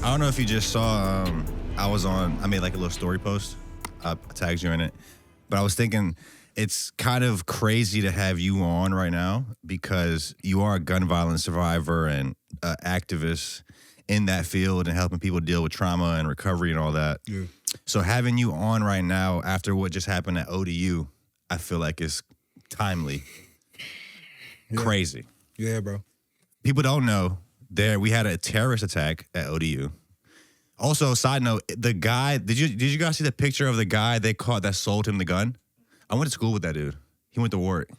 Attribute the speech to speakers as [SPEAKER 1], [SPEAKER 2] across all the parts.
[SPEAKER 1] I don't know if you just saw, I made like a little story post. I tagged you in it. But I was thinking it's kind of crazy to have you on right now because you are a gun violence survivor and activist in that field and helping people deal with trauma and recovery and all that.
[SPEAKER 2] Yeah.
[SPEAKER 1] So having you on right now after what just happened at ODU, I feel like is timely.
[SPEAKER 2] Yeah.
[SPEAKER 1] Crazy.
[SPEAKER 2] Yeah, bro.
[SPEAKER 1] People don't know we had a terrorist attack at ODU. Also, side note, the guy, did you guys see the picture of the guy they caught that sold him the gun? I went to school with that dude. He went to work.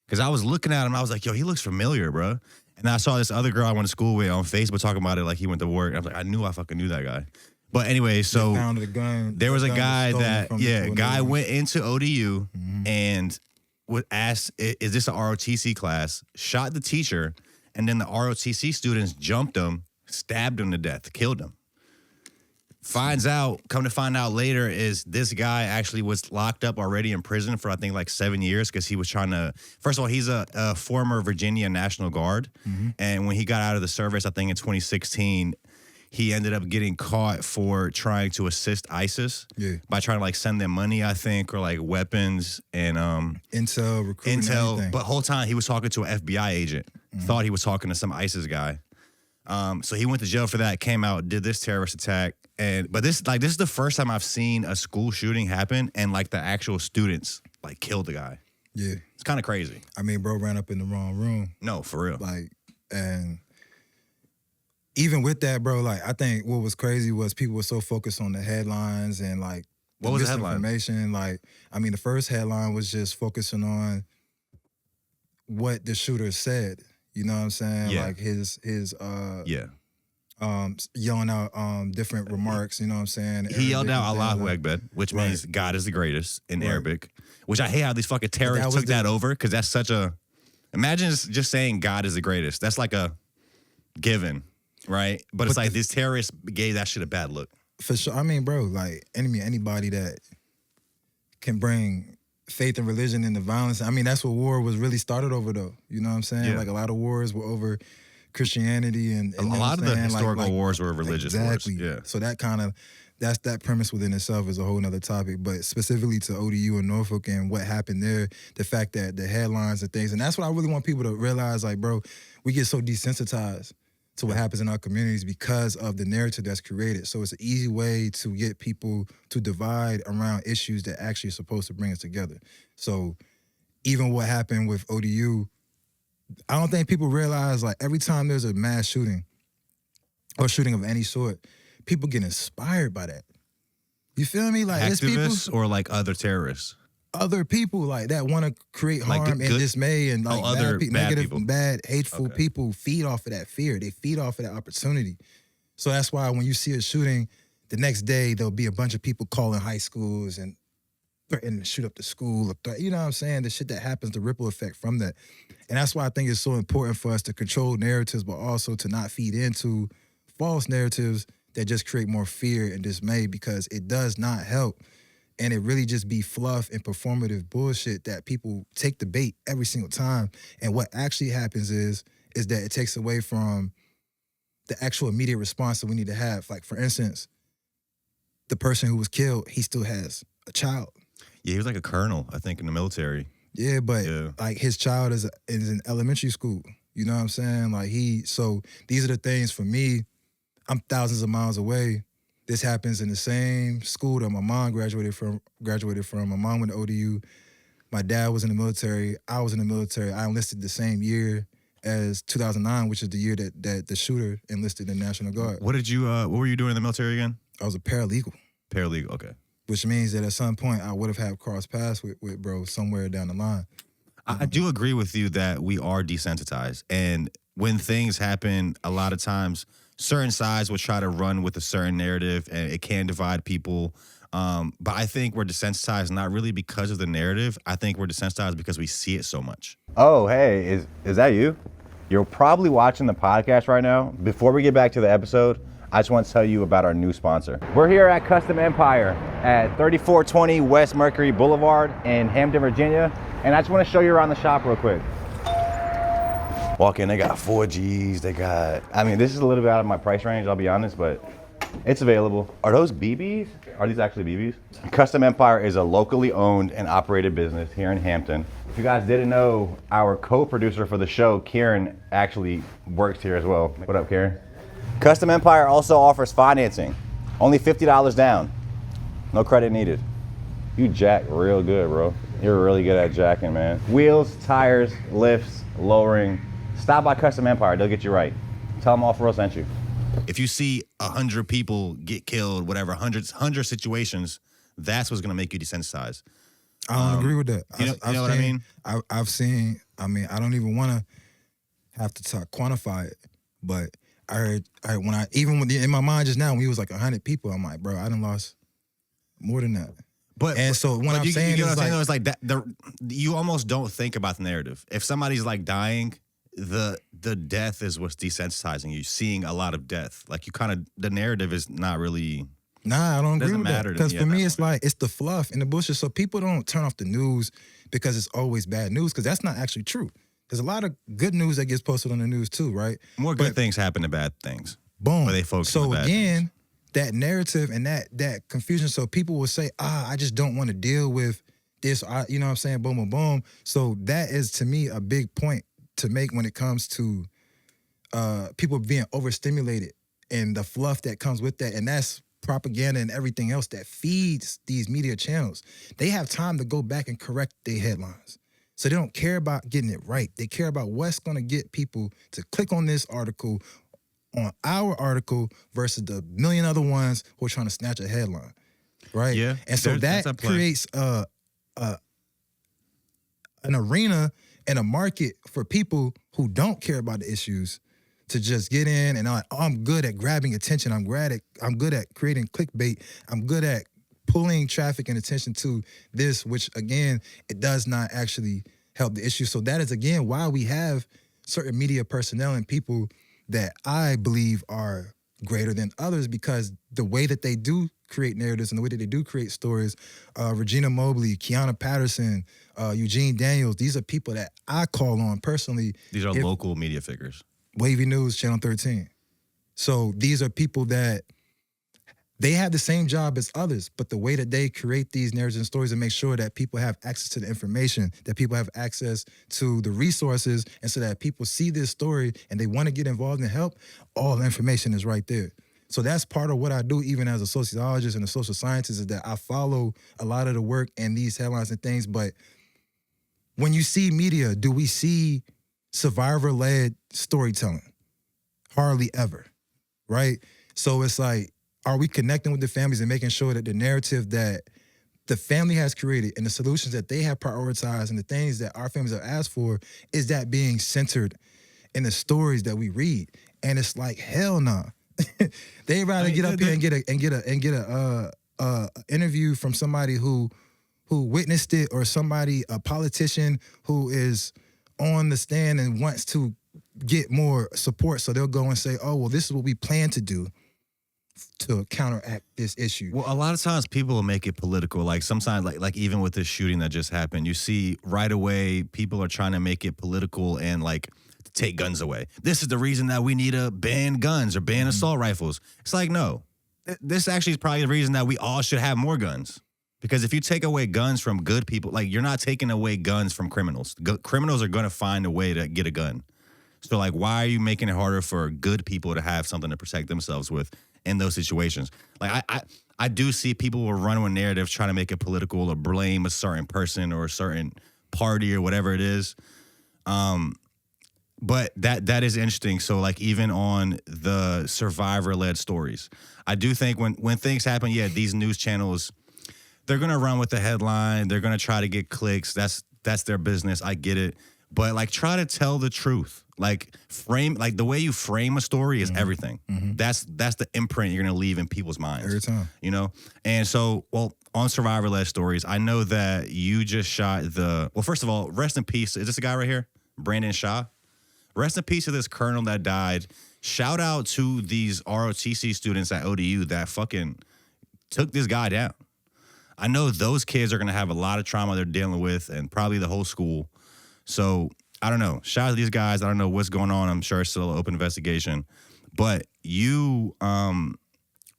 [SPEAKER 1] Because I was looking at him, I was like, yo, he looks familiar, bro. And I saw this other girl I went to school with on Facebook talking about it like he went to work. I was like, I fucking knew that guy. But anyway, so
[SPEAKER 2] found the gun.
[SPEAKER 1] There was a guy guy went into ODU
[SPEAKER 2] Mm-hmm.
[SPEAKER 1] and was asked, is this an ROTC class? Shot the teacher, and then the ROTC students jumped him, stabbed him to death, killed him. Come to find out later is this guy actually was locked up already in prison for I think like 7 years because he was trying to, first of all, he's a former Virginia National Guard.
[SPEAKER 2] Mm-hmm.
[SPEAKER 1] And when he got out of the service, I think in 2016, he ended up getting caught for trying to assist ISIS by trying to like send them money, I think, or like weapons and
[SPEAKER 2] intel, recruitment, everything.
[SPEAKER 1] But whole time he was talking to an FBI agent, thought he was talking to some ISIS guy. So he went to jail for that, came out, did this terrorist attack. But this is the first time I've seen a school shooting happen and like the actual students like killed the guy.
[SPEAKER 2] Yeah.
[SPEAKER 1] It's kind of crazy.
[SPEAKER 2] I mean, bro ran up in the wrong room.
[SPEAKER 1] No, for real.
[SPEAKER 2] Like, and even with that, bro, like I think what was crazy was people were so focused on the headlines and like
[SPEAKER 1] what was the headline?
[SPEAKER 2] Misinformation. Like, I mean, the first headline was just focusing on what the shooter said. You know what I'm saying?
[SPEAKER 1] Yeah.
[SPEAKER 2] Like his yelling out different remarks, you know what I'm saying?
[SPEAKER 1] He yelled out Allahu Akbar, which means God is the greatest in Arabic, which I hate how these fucking terrorists took that over because that's such a, imagine just saying God is the greatest. That's like a given, right? But it's like these terrorists gave that shit a bad look.
[SPEAKER 2] For sure. I mean, bro, like anybody that can bring faith and religion into violence, I mean, that's what war was really started over though. You know what I'm saying?
[SPEAKER 1] Yeah.
[SPEAKER 2] Like a lot of wars were over Christianity and
[SPEAKER 1] a lot of the historical wars were religious wars. Yeah.
[SPEAKER 2] So that premise within itself is a whole nother topic. But specifically to ODU and Norfolk and what happened there, the fact that the headlines and things, and that's what I really want people to realize, like, bro, we get so desensitized to what happens in our communities because of the narrative that's created. So it's an easy way to get people to divide around issues that actually are supposed to bring us together. So even what happened with ODU, I don't think people realize, like, every time there's a mass shooting or shooting of any sort, people get inspired by that. You feel me? Like,
[SPEAKER 1] activists or like other terrorists?
[SPEAKER 2] Other people like that want to create harm and dismay and like bad, hateful people feed off of that fear. They feed off of that opportunity. So that's why when you see a shooting, the next day there'll be a bunch of people calling high schools and threatening to shoot up the school. You know what I'm saying? The shit that happens, the ripple effect from that. And that's why I think it's so important for us to control narratives, but also to not feed into false narratives that just create more fear and dismay, because it does not help. And it really just be fluff and performative bullshit that people take the bait every single time. And what actually happens is that it takes away from the actual immediate response that we need to have. Like, for instance, the person who was killed, he still has a child.
[SPEAKER 1] Yeah, he was like a colonel, I think, in the military.
[SPEAKER 2] Yeah, but like his child is in elementary school. You know what I'm saying? Like so these are the things for me. I'm thousands of miles away. This happens in the same school that my mom graduated from. My mom went to ODU. My dad was in the military. I was in the military. I enlisted the same year as 2009, which is the year that the shooter enlisted in the National Guard.
[SPEAKER 1] What were you doing in the military again?
[SPEAKER 2] I was a paralegal.
[SPEAKER 1] Paralegal, okay.
[SPEAKER 2] Which means that at some point I would have had cross paths with bro somewhere down the line.
[SPEAKER 1] I do agree with you that we are desensitized. And when things happen, a lot of times certain sides will try to run with a certain narrative and it can divide people. But I think we're desensitized not really because of the narrative. I think we're desensitized because we see it so much.
[SPEAKER 3] Oh, hey, is that you? You're probably watching the podcast right now. Before we get back to the episode, I just want to tell you about our new sponsor. We're here at Custom Empire at 3420 West Mercury Boulevard in Hampton, Virginia. And I just want to show you around the shop real quick. Walk in, they got 4Gs, they got, I mean, this is a little bit out of my price range, I'll be honest, but it's available. Are those BBs? Are these actually BBs? Custom Empire is a locally owned and operated business here in Hampton. If you guys didn't know, our co-producer for the show, Kieran, actually works here as well. What up, Kieran? Custom Empire also offers financing. Only $50 down. No credit needed. You jack real good, bro. You're really good at jacking, man. Wheels, tires, lifts, lowering. Stop by Custom Empire, they'll get you right. Tell them Off-World sent you.
[SPEAKER 1] If you see 100 people get killed, whatever, 100 situations, that's what's gonna make you desensitized.
[SPEAKER 2] I don't agree with that.
[SPEAKER 1] You know what I mean?
[SPEAKER 2] I've seen, I don't even wanna have to quantify it, but I heard, in my mind just now, when he was like 100 people, I'm like, bro, I done lost more than that. So what I'm saying is like,
[SPEAKER 1] it's like that. You almost don't think about the narrative. If somebody's like dying, the death is what's desensitizing you. Seeing a lot of death, like you kind of, the narrative is not really.
[SPEAKER 2] Nah, I don't agree with that. Because for me, it's like, it's the fluff and the bullshit. So people don't turn off the news because it's always bad news, because that's not actually true. There's a lot of good news that gets posted on the news too, right?
[SPEAKER 1] More good things happen than bad things.
[SPEAKER 2] Boom.
[SPEAKER 1] Where they focus on the bad things.
[SPEAKER 2] That narrative and that confusion. So people will say, I just don't want to deal with this. You know what I'm saying? Boom, boom, boom. So that is, to me, a big point to make when it comes to people being overstimulated and the fluff that comes with that. And that's propaganda and everything else that feeds these media channels. They have time to go back and correct their headlines. So they don't care about getting it right. They care about what's going to get people to click on this article, on our article, versus the million other ones who are trying to snatch a headline, right?
[SPEAKER 1] Yeah.
[SPEAKER 2] And so that creates an arena and a market for people who don't care about the issues to just get in and I'm good at grabbing attention. I'm good at creating clickbait. I'm good at pulling traffic and attention to this, which again, it does not actually help the issue. So that is again why we have certain media personnel and people that I believe are greater than others, because the way that they do create narratives and the way that they do create stories, Regina Mobley, Kiana Patterson, Eugene Daniels, these are people that I call on personally.
[SPEAKER 1] These are local media figures.
[SPEAKER 2] Wavy News, Channel 13. So these are people that they have the same job as others, but the way that they create these narratives and stories and make sure that people have access to the information, that people have access to the resources, and so that people see this story and they want to get involved and help, all the information is right there. So that's part of what I do even as a sociologist and a social scientist, is that I follow a lot of the work and these headlines and things. But when you see media, do we see survivor-led storytelling? Hardly ever, right? So it's like, are we connecting with the families and making sure that the narrative that the family has created and the solutions that they have prioritized and the things that our families have asked for, is that being centered in the stories that we read? And it's like, hell no. They'd rather get up here and get a interview from somebody who witnessed it, or a politician who is on the stand and wants to get more support. So they'll go and say, oh, well, this is what we plan to do to counteract this issue.
[SPEAKER 1] Well, a lot of times people will make it political. Like sometimes, like even with this shooting that just happened, you see right away people are trying to make it political and like take guns away. This is the reason that we need to ban guns or ban assault rifles. It's like, no, this actually is probably the reason that we all should have more guns. Because if you take away guns from good people, like you're not taking away guns from criminals. Criminals are going to find a way to get a gun. So like, why are you making it harder for good people to have something to protect themselves with in those situations? Like I do see people will run with narratives trying to make it political or blame a certain person or a certain party or whatever it is. But that is interesting. So like even on the survivor-led stories, I do think when things happen, yeah, these news channels, they're gonna run with the headline. They're gonna try to get clicks. That's their business. I get it. But like, try to tell the truth. Like the way you frame a story is everything. Mm-hmm. That's the imprint you're gonna leave in people's minds
[SPEAKER 2] every time.
[SPEAKER 1] You know. And so, well, on survivor-led stories, I know that you just shot well, first of all, rest in peace. Is this a guy right here, Brandon Shaw? Rest in peace to this colonel that died. Shout out to these ROTC students at ODU that fucking took this guy down. I know those kids are going to have a lot of trauma they're dealing with, and probably the whole school. So I don't know. Shout out to these guys. I don't know what's going on. I'm sure it's still an open investigation. But you are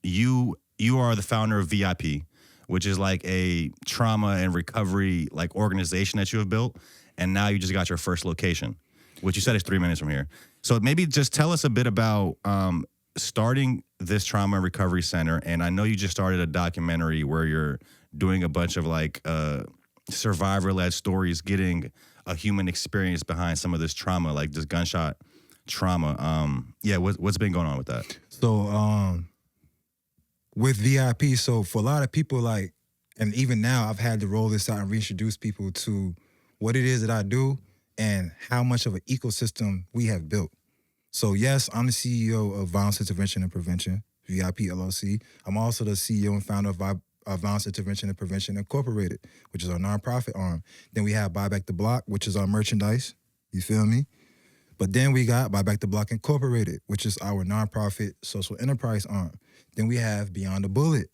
[SPEAKER 1] the founder of VIP, which is like a trauma and recovery like organization that you have built. And now you just got your first location, which you said is 3 minutes from here. So maybe just tell us a bit about starting this trauma and recovery center. And I know you just started a documentary where you're doing a bunch of like survivor-led stories, getting a human experience behind some of this trauma, like this gunshot trauma. What's been going on with that?
[SPEAKER 2] So with VIP, so for a lot of people, like, and even now I've had to roll this out and reintroduce people to what it is that I do and how much of an ecosystem we have built. So yes, I'm the CEO of Violence Intervention and Prevention, VIP LLC. I'm also the CEO and founder of Violence Intervention and Prevention Incorporated, which is our nonprofit arm. Then we have Buy Back the Block, which is our merchandise. You feel me? But then we got Buy Back the Block Incorporated, which is our nonprofit social enterprise arm. Then we have Beyond the Bullet,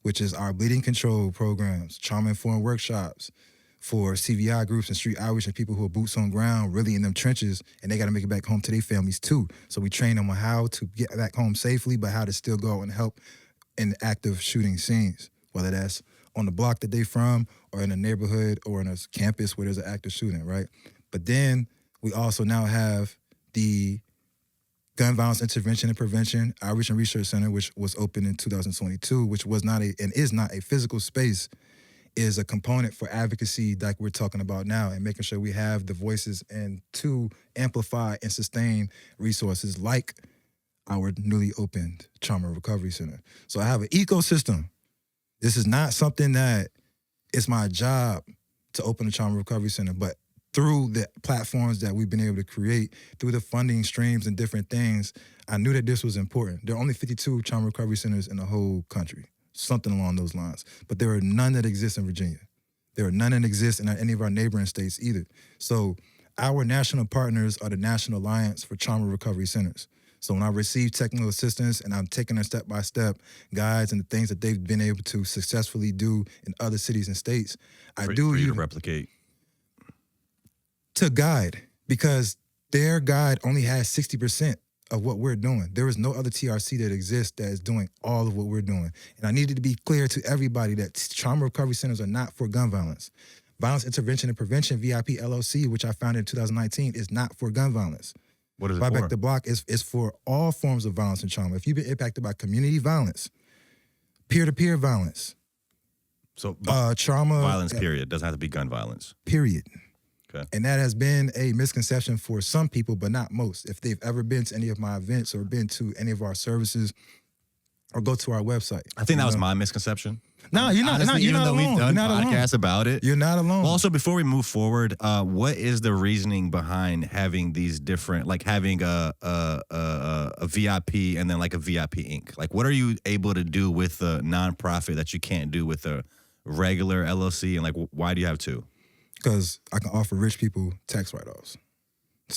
[SPEAKER 2] which is our bleeding control programs, trauma-informed workshops for CVI groups and street outreach and people who are boots on ground, really in them trenches, and they got to make it back home to their families too. So we train them on how to get back home safely, but how to still go and help in active shooting scenes, whether that's on the block that they from or in a neighborhood or in a campus where there's an active shooting, right? But then we also now have the Gun Violence Intervention and Prevention Outreach and Research Center, which was opened in 2022, which was not and is not a physical space, is a component for advocacy like we're talking about now and making sure we have the voices and to amplify and sustain resources like our newly opened Trauma Recovery Center. So I have an ecosystem. This is not something that it's my job to open a Trauma Recovery Center, but through the platforms that we've been able to create, through the funding streams and different things, I knew that this was important. There are only 52 trauma recovery centers in the whole country, something along those lines. But there are none that exist in Virginia. There are none that exist in any of our neighboring states either. So our national partners are the National Alliance for Trauma Recovery Centers. So when I receive technical assistance and I'm taking them step-by-step guides and the things that they've been able to successfully do in other cities and states,
[SPEAKER 1] for you to replicate.
[SPEAKER 2] To guide, because their guide only has 60% of what we're doing. There is no other TRC that exists that is doing all of what we're doing. And I needed to be clear to everybody that trauma recovery centers are not for gun violence. Violence Intervention and Prevention, VIP LLC, which I founded in 2019, is not for gun violence.
[SPEAKER 1] What is it
[SPEAKER 2] Buy
[SPEAKER 1] for?
[SPEAKER 2] Back the Block is for all forms of violence and trauma. If you've been impacted by community violence, peer-to-peer violence,
[SPEAKER 1] so
[SPEAKER 2] trauma...
[SPEAKER 1] Violence, period. Doesn't have to be gun violence.
[SPEAKER 2] Period.
[SPEAKER 1] Okay.
[SPEAKER 2] And that has been a misconception for some people, but not most. If they've ever been to any of my events or been to any of our services or go to our website.
[SPEAKER 1] I think that was my misconception.
[SPEAKER 2] No, you're not.
[SPEAKER 1] Honestly,
[SPEAKER 2] You're not alone.
[SPEAKER 1] We've done
[SPEAKER 2] you're not
[SPEAKER 1] podcasts about it.
[SPEAKER 2] You're not alone.
[SPEAKER 1] Also, before we move forward, what is the reasoning behind having these different, like having a VIP and then like a VIP Inc.? Like, what are you able to do with a nonprofit that you can't do with a regular LLC? And like, why do you have two?
[SPEAKER 2] Because I can offer rich people tax write-offs.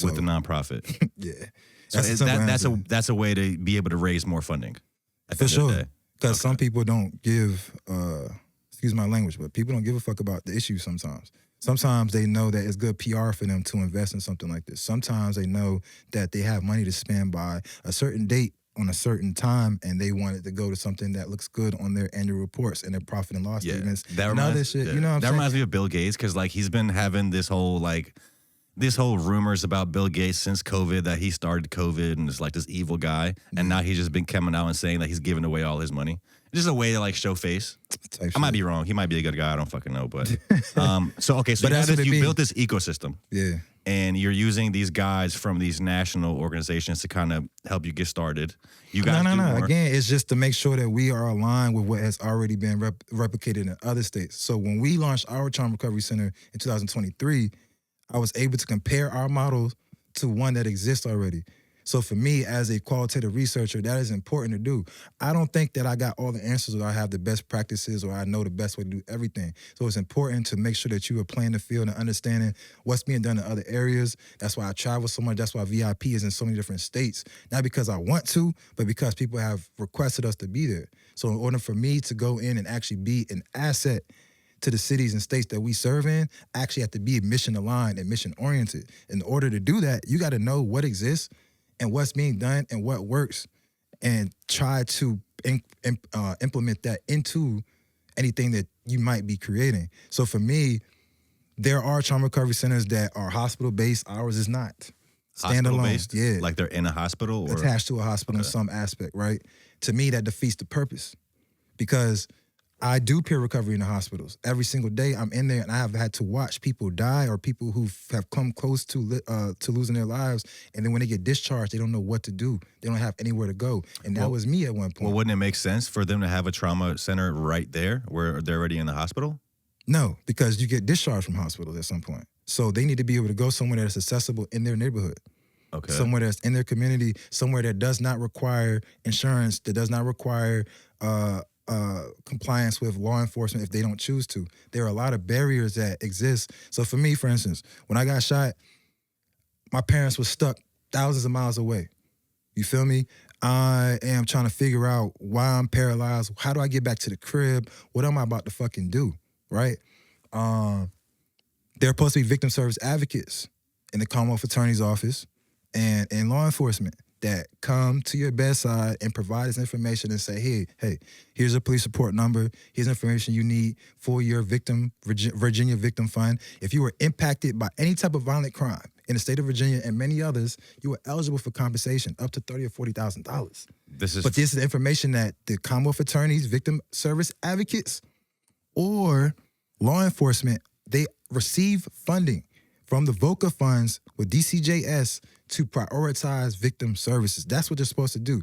[SPEAKER 1] With the nonprofit.
[SPEAKER 2] Yeah.
[SPEAKER 1] So that's a way to be able to raise more funding.
[SPEAKER 2] For sure. Because some people don't give, excuse my language, but people don't give a fuck about the issue sometimes. Sometimes they know that it's good PR for them to invest in something like this. Sometimes they know that they have money to spend by a certain date on a certain time, and they want it to go to something that looks good on their annual reports and their profit and loss statements.
[SPEAKER 1] That reminds,
[SPEAKER 2] shit. You know what I'm saying?
[SPEAKER 1] Reminds me of Bill Gates, because like he's been having this whole rumors about Bill Gates since COVID, that he started COVID and is like this evil guy, and now he's just been coming out and saying that he's giving away all his money. It's just a way to like show face. I might be wrong. He might be a good guy. I don't fucking know, but so you built this ecosystem.
[SPEAKER 2] Yeah.
[SPEAKER 1] And you're using these guys from these national organizations to kind of help you get started. You guys
[SPEAKER 2] No. Again, it's just to make sure that we are aligned with what has already been replicated in other states. So when we launched our Trauma Recovery Center in 2023, I was able to compare our models to one that exists already. So for me, as a qualitative researcher, that is important to do. I don't think that I got all the answers or I have the best practices or I know the best way to do everything. So it's important to make sure that you are playing the field and understanding what's being done in other areas. That's why I travel so much. That's why VIP is in so many different states. Not because I want to, but because people have requested us to be there. So in order for me to go in and actually be an asset to the cities and states that we serve in actually have to be mission aligned and mission oriented. In order to do that, you got to know what exists and what's being done and what works, and try to implement that into anything that you might be creating. So for me, there are trauma recovery centers that are hospital-based. Ours is not. Standalone.
[SPEAKER 1] Hospital-based?
[SPEAKER 2] Yeah.
[SPEAKER 1] Like they're in a hospital? Or?
[SPEAKER 2] Attached to a hospital in some aspect, right? To me, that defeats the purpose. Because I do peer recovery in the hospitals. Every single day I'm in there, and I have had to watch people die or people who have come close to losing their lives. And then when they get discharged, they don't know what to do. They don't have anywhere to go. And that was me at one point.
[SPEAKER 1] Well, wouldn't it make sense for them to have a trauma center right there where they're already in the hospital?
[SPEAKER 2] No, because you get discharged from hospitals at some point. So they need to be able to go somewhere that's accessible in their neighborhood.
[SPEAKER 1] Okay.
[SPEAKER 2] Somewhere that's in their community, somewhere that does not require insurance, that does not require compliance with law enforcement if they don't choose to. There are a lot of barriers that exist. So for me, for instance, when I got shot, my parents were stuck thousands of miles away. You feel me? I am trying to figure out why I'm paralyzed. How do I get back to the crib? What am I about to fucking do? Right? There are supposed to be victim service advocates in the Commonwealth Attorney's Office and in law enforcement that come to your bedside and provide this information and say, hey, here's a police report number. Here's information you need for your Virginia Victim Fund. If you were impacted by any type of violent crime in the state of Virginia and many others, you are eligible for compensation up to $30,000 or $40,000. But this is the information that the Commonwealth attorneys, victim service advocates, or law enforcement, they receive funding from the VOCA funds with DCJS to prioritize victim services. That's what they're supposed to do.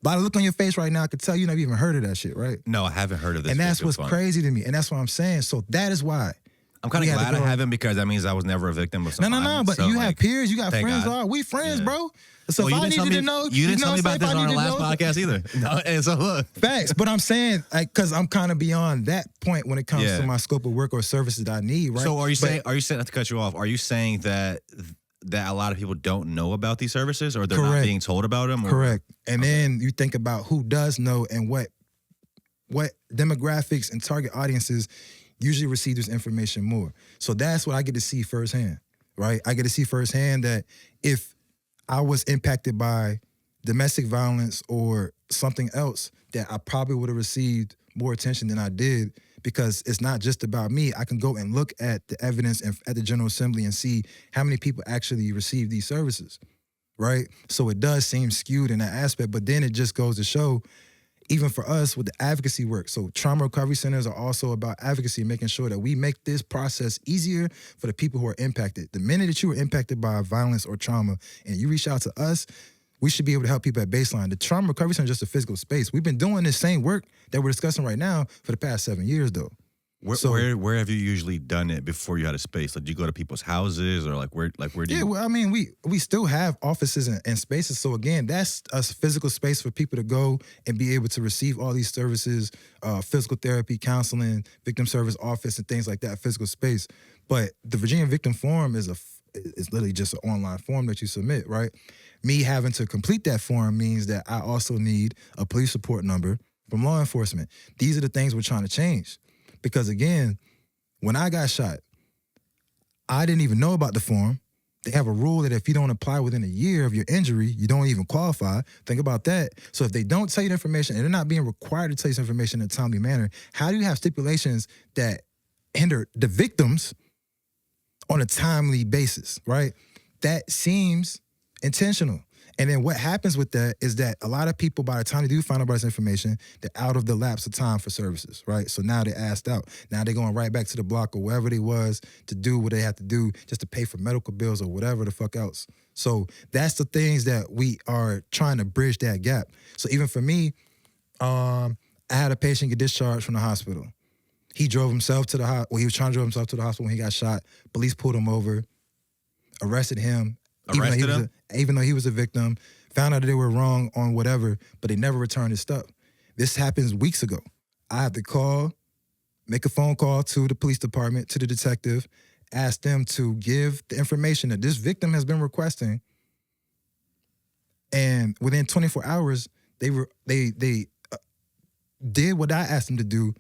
[SPEAKER 2] By the look on your face right now, I can tell you never even heard of that shit, right?
[SPEAKER 1] No, I haven't heard of this.
[SPEAKER 2] And that's what's crazy to me. And that's what I'm saying. So that is why.
[SPEAKER 1] I'm kind of glad I haven't, because that means I was never a victim of something.
[SPEAKER 2] No, but you have peers, you got friends. We friends, bro. So if I need you to know,
[SPEAKER 1] you didn't tell me about this on our last podcast either. No, and so look,
[SPEAKER 2] facts. But I'm saying, because I'm kind of beyond that point when it comes to my scope of work or services that I need, right?
[SPEAKER 1] So are you saying? Not to cut you off, are you saying that a lot of people don't know about these services, or they're not being told about them? Or?
[SPEAKER 2] Correct. And then you think about who does know and what demographics and target audiences usually receive this information more. So that's what I get to see firsthand, right? I get to see firsthand that if I was impacted by domestic violence or something else, that I probably would have received more attention than I did, because it's not just about me. I can go and look at the evidence at the General Assembly and see how many people actually receive these services, right? So it does seem skewed in that aspect, but then it just goes to show, even for us with the advocacy work. So trauma recovery centers are also about advocacy, making sure that we make this process easier for the people who are impacted. The minute that you were impacted by violence or trauma and you reach out to us, we should be able to help people at baseline. The trauma recovery center is just a physical space. We've been doing this same work that we're discussing right now for the past 7 years, though.
[SPEAKER 1] Where have you usually done it before you had a space? Like, do you go to people's houses, or where do you?
[SPEAKER 2] Yeah, well, I mean, we still have offices and spaces. So again, that's a physical space for people to go and be able to receive all these services, physical therapy, counseling, victim service office, and things like that. Physical space. But the Virginia Victim Forum is literally just an online form that you submit, right? Me having to complete that form means that I also need a police report number from law enforcement. These are the things we're trying to change. Because again, when I got shot, I didn't even know about the form. They have a rule that if you don't apply within a year of your injury, you don't even qualify. Think about that. So if they don't tell you the information, and they're not being required to tell you this information in a timely manner, how do you have stipulations that hinder the victims on a timely basis, right? That seems intentional. And then what happens with that is that a lot of people, by the time they do find out about this information, they're out of the lapse of time for services, right? So now they're asked out. Now they're going right back to the block or wherever they was to do what they have to do just to pay for medical bills or whatever the fuck else. So that's the things that we are trying to bridge that gap. So even for me, I had a patient get discharged from the hospital. He drove himself to the hospital. Well, he was trying to drive himself to the hospital when he got shot. Police pulled him over, arrested him. Even though he was a victim, found out that they were wrong on whatever, but they never returned his stuff. This happens weeks ago. I have to make a phone call to the police department, to the detective, ask them to give the information that this victim has been requesting. And within 24 hours, they did what I asked them to do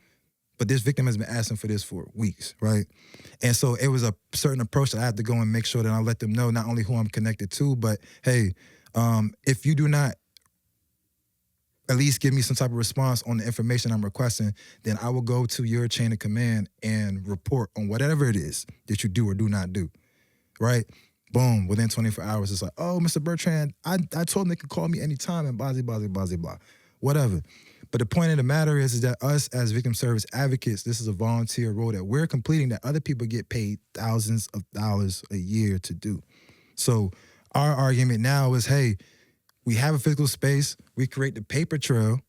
[SPEAKER 2] But this victim has been asking for this for weeks, right? And so it was a certain approach that I had to go and make sure that I let them know not only who I'm connected to, but hey, if you do not at least give me some type of response on the information I'm requesting, then I will go to your chain of command and report on whatever it is that you do or do not do, right? Boom, within 24 hours, it's like, oh, Mr. Bertrand, I told him they could call me anytime and blah, blah, blah, blah, blah, whatever. But the point of the matter is that us as victim service advocates, this is a volunteer role that we're completing that other people get paid thousands of dollars a year to do. So our argument now is, hey, we have a physical space, we create the paper trail,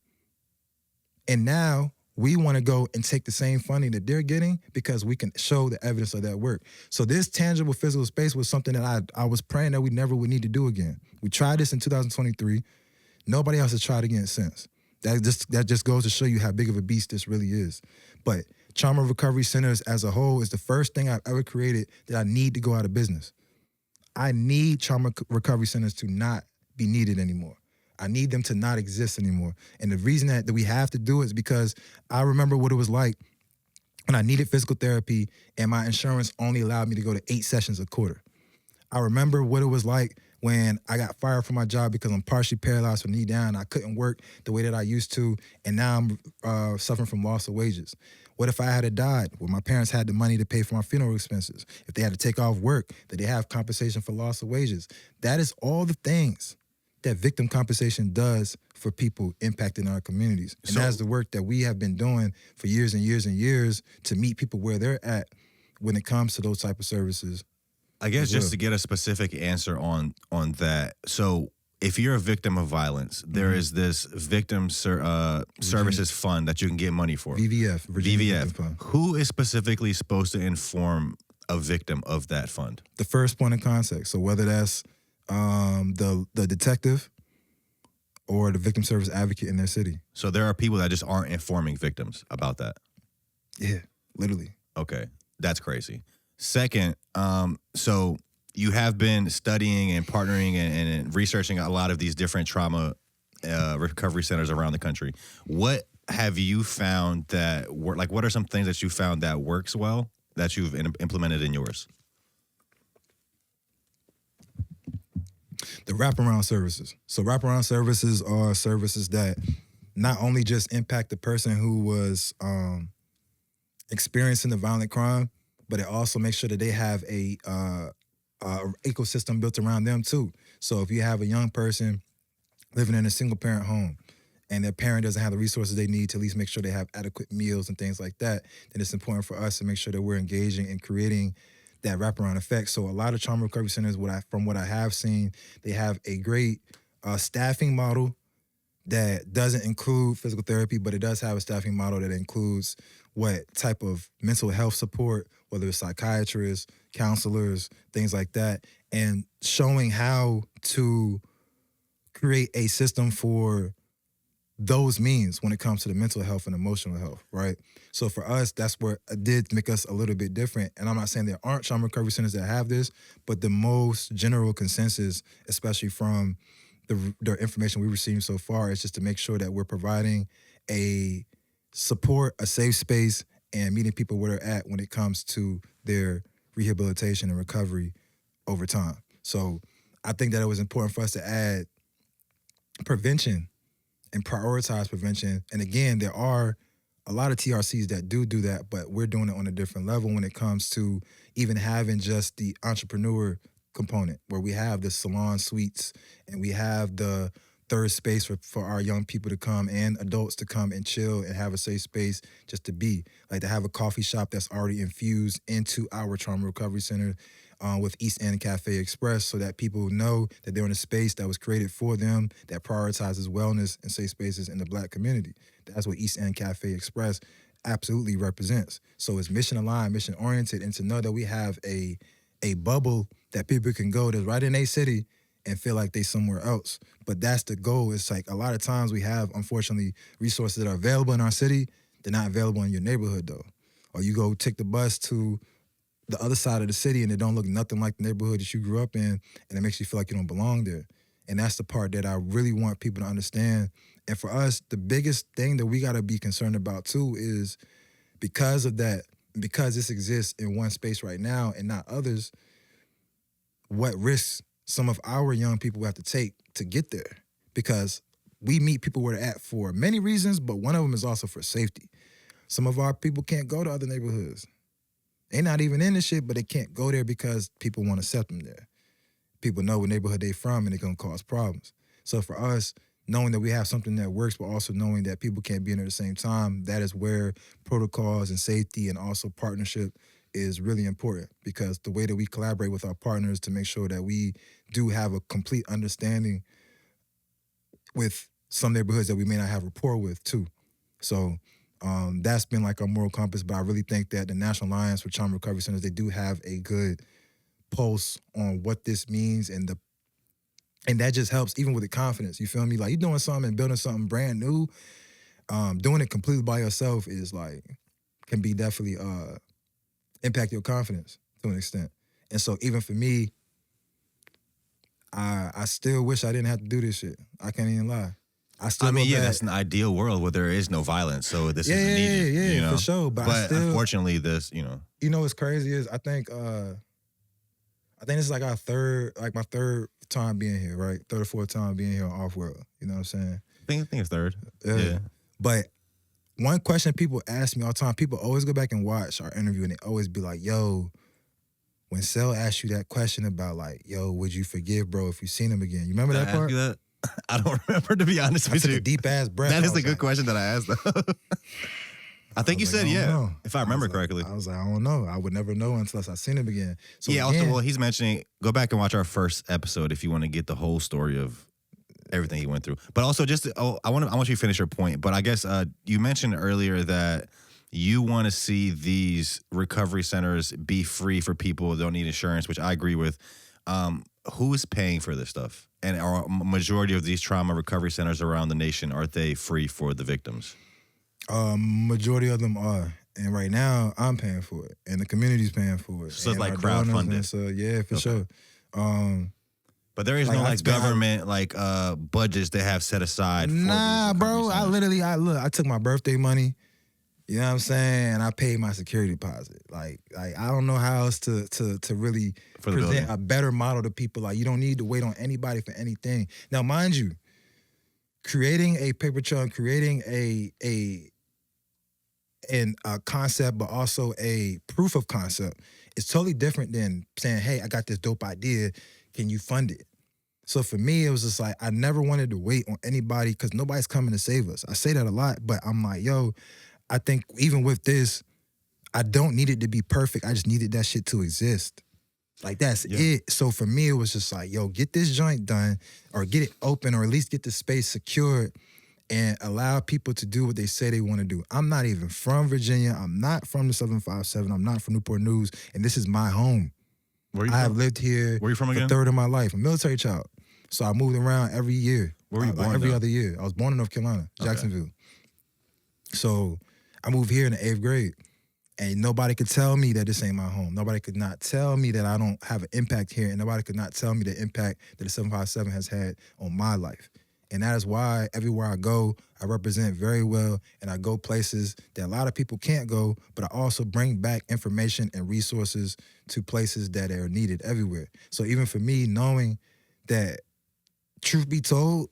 [SPEAKER 2] and now we want to go and take the same funding that they're getting because we can show the evidence of that work. So this tangible physical space was something that I was praying that we never would need to do again. We tried this in 2023. Nobody else has tried again since. That just goes to show you how big of a beast this really is. But trauma recovery centers as a whole is the first thing I've ever created that I need to go out of business. I need trauma recovery centers to not be needed anymore. I need them to not exist anymore. And the reason that we have to do it is because I remember what it was like when I needed physical therapy and my insurance only allowed me to go to 8 sessions a quarter. I remember what it was like when I got fired from my job because I'm partially paralyzed from the knee down. I couldn't work the way that I used to, and now I'm suffering from loss of wages. What if I had died? Well, my parents had the money to pay for my funeral expenses. If they had to take off work, that they have compensation for loss of wages. That is all the things that victim compensation does for people impacting our communities. And that's the work that we have been doing for years and years and years to meet people where they're at when it comes to those type of services.
[SPEAKER 1] I guess just to get a specific answer on that. So if you're a victim of violence, there is this victim services fund that you can get money for. VVF. Who is specifically supposed to inform a victim of that fund?
[SPEAKER 2] The first point of contact. So whether that's the detective or the victim service advocate in their city.
[SPEAKER 1] So there are people that just aren't informing victims about that?
[SPEAKER 2] Yeah, literally.
[SPEAKER 1] Okay, that's crazy. Second, so you have been studying and partnering and researching a lot of these different trauma recovery centers around the country. What have you found that work? Like, what are some things that you found that works well that you've implemented in yours?
[SPEAKER 2] The wraparound services. So wraparound services are services that not only just impact the person who was experiencing the violent crime, but it also makes sure that they have a ecosystem built around them too. So if you have a young person living in a single parent home and their parent doesn't have the resources they need to at least make sure they have adequate meals and things like that, then it's important for us to make sure that we're engaging and creating that wraparound effect. So a lot of trauma recovery centers, from what I have seen, they have a great staffing model that doesn't include physical therapy, but it does have a staffing model that includes what type of mental health support, whether it's psychiatrists, counselors, things like that, and showing how to create a system for those means when it comes to the mental health and emotional health, right? So for us, that's where it did make us a little bit different. And I'm not saying there aren't trauma recovery centers that have this, but the most general consensus, especially from the information we've received so far, is just to make sure that we're providing a support, a safe space, and meeting people where they're at when it comes to their rehabilitation and recovery over time. So I think that it was important for us to add prevention and prioritize prevention. And again, there are a lot of TRCs that do that, but we're doing it on a different level when it comes to even having just the entrepreneur component, where we have the salon suites and we have the third space for our young people to come and adults to come and chill and have a safe space just to be. Like to have a coffee shop that's already infused into our trauma recovery center with East End Cafe Express, so that people know that they're in a space that was created for them that prioritizes wellness and safe spaces in the Black community. That's what East End Cafe Express absolutely represents. So it's mission aligned, mission oriented, and to know that we have a bubble that people can go that's right in a city and feel like they somewhere else. But that's the goal. It's like a lot of times we have, unfortunately, resources that are available in our city, they're not available in your neighborhood though. Or you go take the bus to the other side of the city and it don't look nothing like the neighborhood that you grew up in, and it makes you feel like you don't belong there. And that's the part that I really want people to understand. And for us, the biggest thing that we gotta be concerned about too is because of that, because this exists in one space right now and not others, what risks some of our young people have to take to get there? Because we meet people where they're at for many reasons, but one of them is also for safety. Some of our people can't go to other neighborhoods. They're not even in this shit, but they can't go there because people want to set them there. People know what neighborhood they're from and they're going to cause problems. So for us, knowing that we have something that works, but also knowing that people can't be in there at the same time, that is where protocols and safety and also partnership is really important, because the way that we collaborate with our partners to make sure that we do have a complete understanding with some neighborhoods that we may not have rapport with too. So that's been like our moral compass, but I really think that the National Alliance for Trauma Recovery Centers, they do have a good pulse on what this means, and that just helps even with the confidence, you feel me? Like, you're doing something and building something brand new, doing it completely by yourself is like, can be definitely impact your confidence to an extent. And so even for me, I still wish I didn't have to do this shit. I can't even lie. I
[SPEAKER 1] mean, that's an ideal world where there is no violence, so this isn't needed.
[SPEAKER 2] Yeah,
[SPEAKER 1] you know?
[SPEAKER 2] For sure. But
[SPEAKER 1] unfortunately, this,
[SPEAKER 2] You know what's crazy is I think this is like my third time being here, right? Third or fourth time being here on Off-World. You know what I'm saying?
[SPEAKER 1] I think it's third.
[SPEAKER 2] Yeah. But one question people ask me all the time, people always go back and watch our interview and they always be like, yo, when Sel asked you that question about like, yo, would you forgive bro if you seen him again? You remember that part?
[SPEAKER 1] Ask you that? I don't remember, to be honest with you.
[SPEAKER 2] I took a deep ass breath.
[SPEAKER 1] That is a good question that I asked though. I think you said yeah, if I remember correctly.
[SPEAKER 2] I was like, I don't know. I would never know unless I seen him again. So
[SPEAKER 1] yeah, also, well, he's mentioning, go back and watch our first episode if you want to get the whole story of everything he went through. But also I want you to finish your point, but I guess you mentioned earlier that you want to see these recovery centers be free for people who don't need insurance, which I agree with. Who is paying for this stuff? And are a majority of these trauma recovery centers around the nation, are they free for the victims?
[SPEAKER 2] Majority of them are. And right now, I'm paying for it. And the community's paying for it.
[SPEAKER 1] So it's like crowdfunded.
[SPEAKER 2] So yeah, for sure.
[SPEAKER 1] But there is no government budgets they have set aside.
[SPEAKER 2] Nah, bro. I took my birthday money. You know what I'm saying? And I paid my security deposit. Like I don't know how else to really present a better model to people. Like, you don't need to wait on anybody for anything. Now, mind you, creating a paper trail and creating a concept, but also a proof of concept is totally different than saying, hey, I got this dope idea. Can you fund it? So for me, it was just like, I never wanted to wait on anybody because nobody's coming to save us. I say that a lot, but I'm like, yo, I think even with this, I don't need it to be perfect. I just needed that shit to exist. Like, that's it. So for me, it was just like, yo, get this joint done or get it open or at least get the space secured and allow people to do what they say they want to do. I'm not even from Virginia. I'm not from the 757. I'm not from Newport News. And this is my home.
[SPEAKER 1] Where you from?
[SPEAKER 2] I have lived here
[SPEAKER 1] Where you from again?
[SPEAKER 2] for a third of my life. I'm a military child. So I moved around every year.
[SPEAKER 1] Where were you born,
[SPEAKER 2] every other year. I was born in North Carolina, Jacksonville. Okay. So I moved here in the 8th grade. And nobody could tell me that this ain't my home. Nobody could not tell me that I don't have an impact here. And nobody could not tell me the impact that the 757 has had on my life. And that is why everywhere I go, I represent very well. And I go places that a lot of people can't go, but I also bring back information and resources to places that are needed everywhere. So even for me, knowing that, truth be told,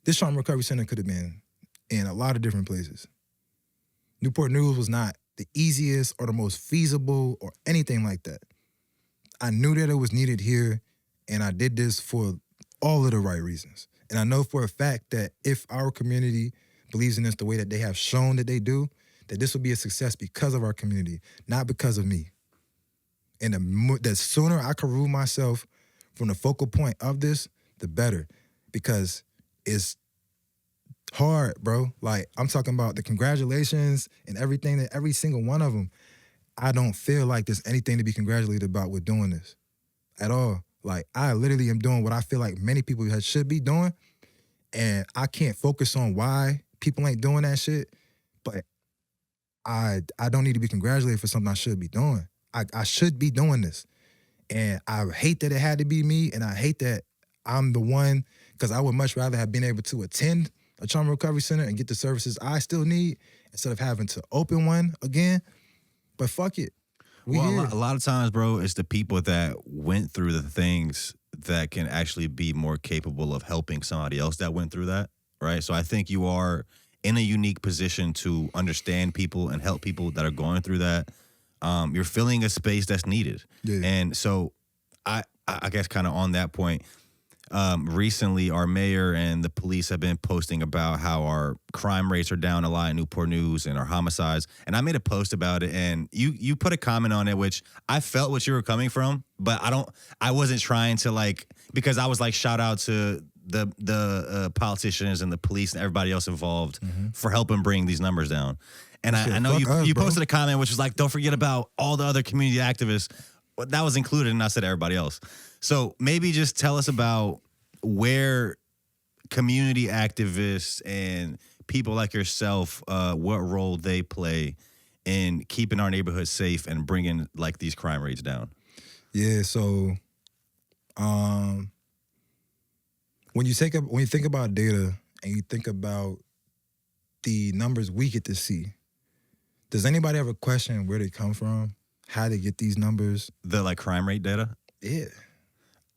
[SPEAKER 2] this trauma recovery center could have been in a lot of different places. Newport News was not the easiest or the most feasible or anything like that. I knew that it was needed here, and I did this for all of the right reasons. And I know for a fact that if our community believes in this the way that they have shown that they do, that this will be a success because of our community, not because of me. And the sooner I can remove myself from the focal point of this, the better. Because it's hard, bro. Like, I'm talking about the congratulations and everything, that every single one of them. I don't feel like there's anything to be congratulated about with doing this at all. Like, I literally am doing what I feel like many people should be doing, and I can't focus on why people ain't doing that shit, but I don't need to be congratulated for something I should be doing. I should be doing this, and I hate that it had to be me, and I hate that I'm the one, because I would much rather have been able to attend a trauma recovery center and get the services I still need instead of having to open one again. But fuck it.
[SPEAKER 1] A lot of times, bro, it's the people that went through the things that can actually be more capable of helping somebody else that went through that, right? So I think you are in a unique position to understand people and help people that are going through that. You're filling a space that's needed. Yeah. And so I guess kind of on that point, recently our mayor and the police have been posting about how our crime rates are down a lot in Newport News and our homicides. And I made a post about it, and you put a comment on it, which I felt what you were coming from, but I wasn't trying to because I was like, shout out to the politicians and the police and everybody else involved for helping bring these numbers down. And I know you posted a comment which was like, don't forget about all the other community activists. That was included, and I said everybody else. So maybe just tell us about where community activists and people like yourself, what role they play in keeping our neighborhood safe and bringing like these crime rates down.
[SPEAKER 2] Yeah. So, when you think about data and you think about the numbers we get to see, does anybody ever question where they come from, how they get these numbers?
[SPEAKER 1] The like crime rate data?
[SPEAKER 2] Yeah.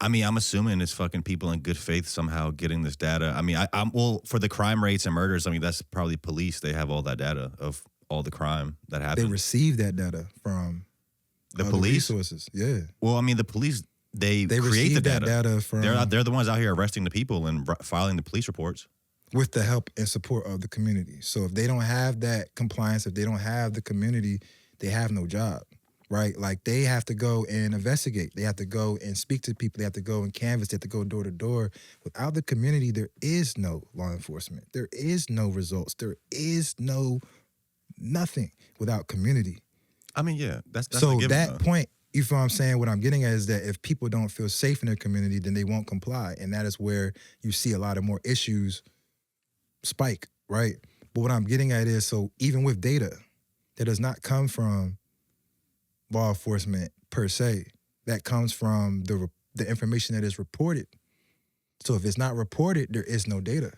[SPEAKER 1] I mean, I'm assuming it's fucking people in good faith somehow getting this data. I mean, I'm for the crime rates and murders, I mean, that's probably police. They have all that data of all the crime that happened.
[SPEAKER 2] They receive that data from
[SPEAKER 1] the police
[SPEAKER 2] resources. Yeah.
[SPEAKER 1] Well, I mean, the police, they create the data.
[SPEAKER 2] That data from,
[SPEAKER 1] they're the ones out here arresting the people and filing the police reports.
[SPEAKER 2] With the help and support of the community. So if they don't have that compliance, if they don't have the community, they have no job. Right? Like they have to go and investigate. They have to go and speak to people. They have to go and canvass. They have to go door to door. Without the community, there is no law enforcement. There is no results. There is nothing without community.
[SPEAKER 1] I mean, yeah, that's
[SPEAKER 2] so
[SPEAKER 1] a given,
[SPEAKER 2] that point, you feel what I'm saying? What I'm getting at is that if people don't feel safe in their community, then they won't comply. And that is where you see a lot of more issues spike, right? But what I'm getting at is, so even with data that does not come from law enforcement per se, that comes from the information that is reported. So if it's not reported, there is no data.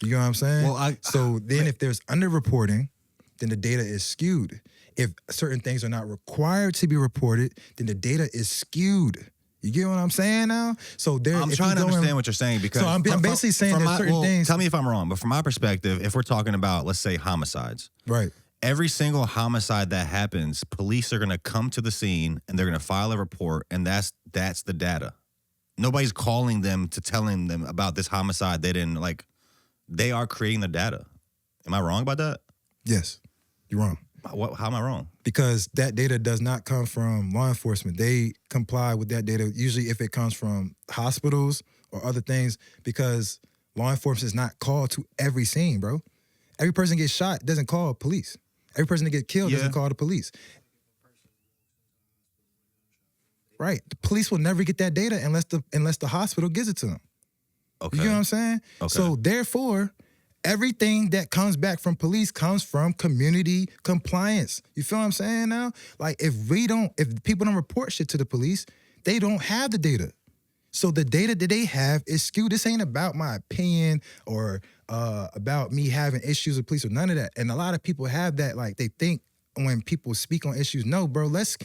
[SPEAKER 2] You know what I'm saying? Well, if there's underreporting, then the data is skewed. If certain things are not required to be reported, then the data is skewed. You get what I'm saying now? So
[SPEAKER 1] I'm trying to understand what you're saying, because
[SPEAKER 2] so I'm basically saying there's certain things.
[SPEAKER 1] Tell me if I'm wrong, but from my perspective, if we're talking about, let's say, homicides,
[SPEAKER 2] right?
[SPEAKER 1] Every single homicide that happens, police are going to come to the scene and they're going to file a report, and that's the data. Nobody's calling them to telling them about this homicide. They are creating the data. Am I wrong about that?
[SPEAKER 2] Yes, you're wrong.
[SPEAKER 1] How am I wrong? Because
[SPEAKER 2] that data does not come from law enforcement. They comply with that data, usually if it comes from hospitals or other things, because law enforcement is not called to every scene, bro. Every person gets shot doesn't call police. Every person that gets killed doesn't call the police. Right. The police will never get that data unless the hospital gives it to them. Okay. You know what I'm saying? Okay. So therefore, everything that comes back from police comes from community compliance. You feel what I'm saying now? Like if people don't report shit to the police, they don't have the data. So the data that they have is skewed. This ain't about my opinion or about me having issues with police or none of that. And a lot of people have that, like they think when people speak on issues, no, bro, let's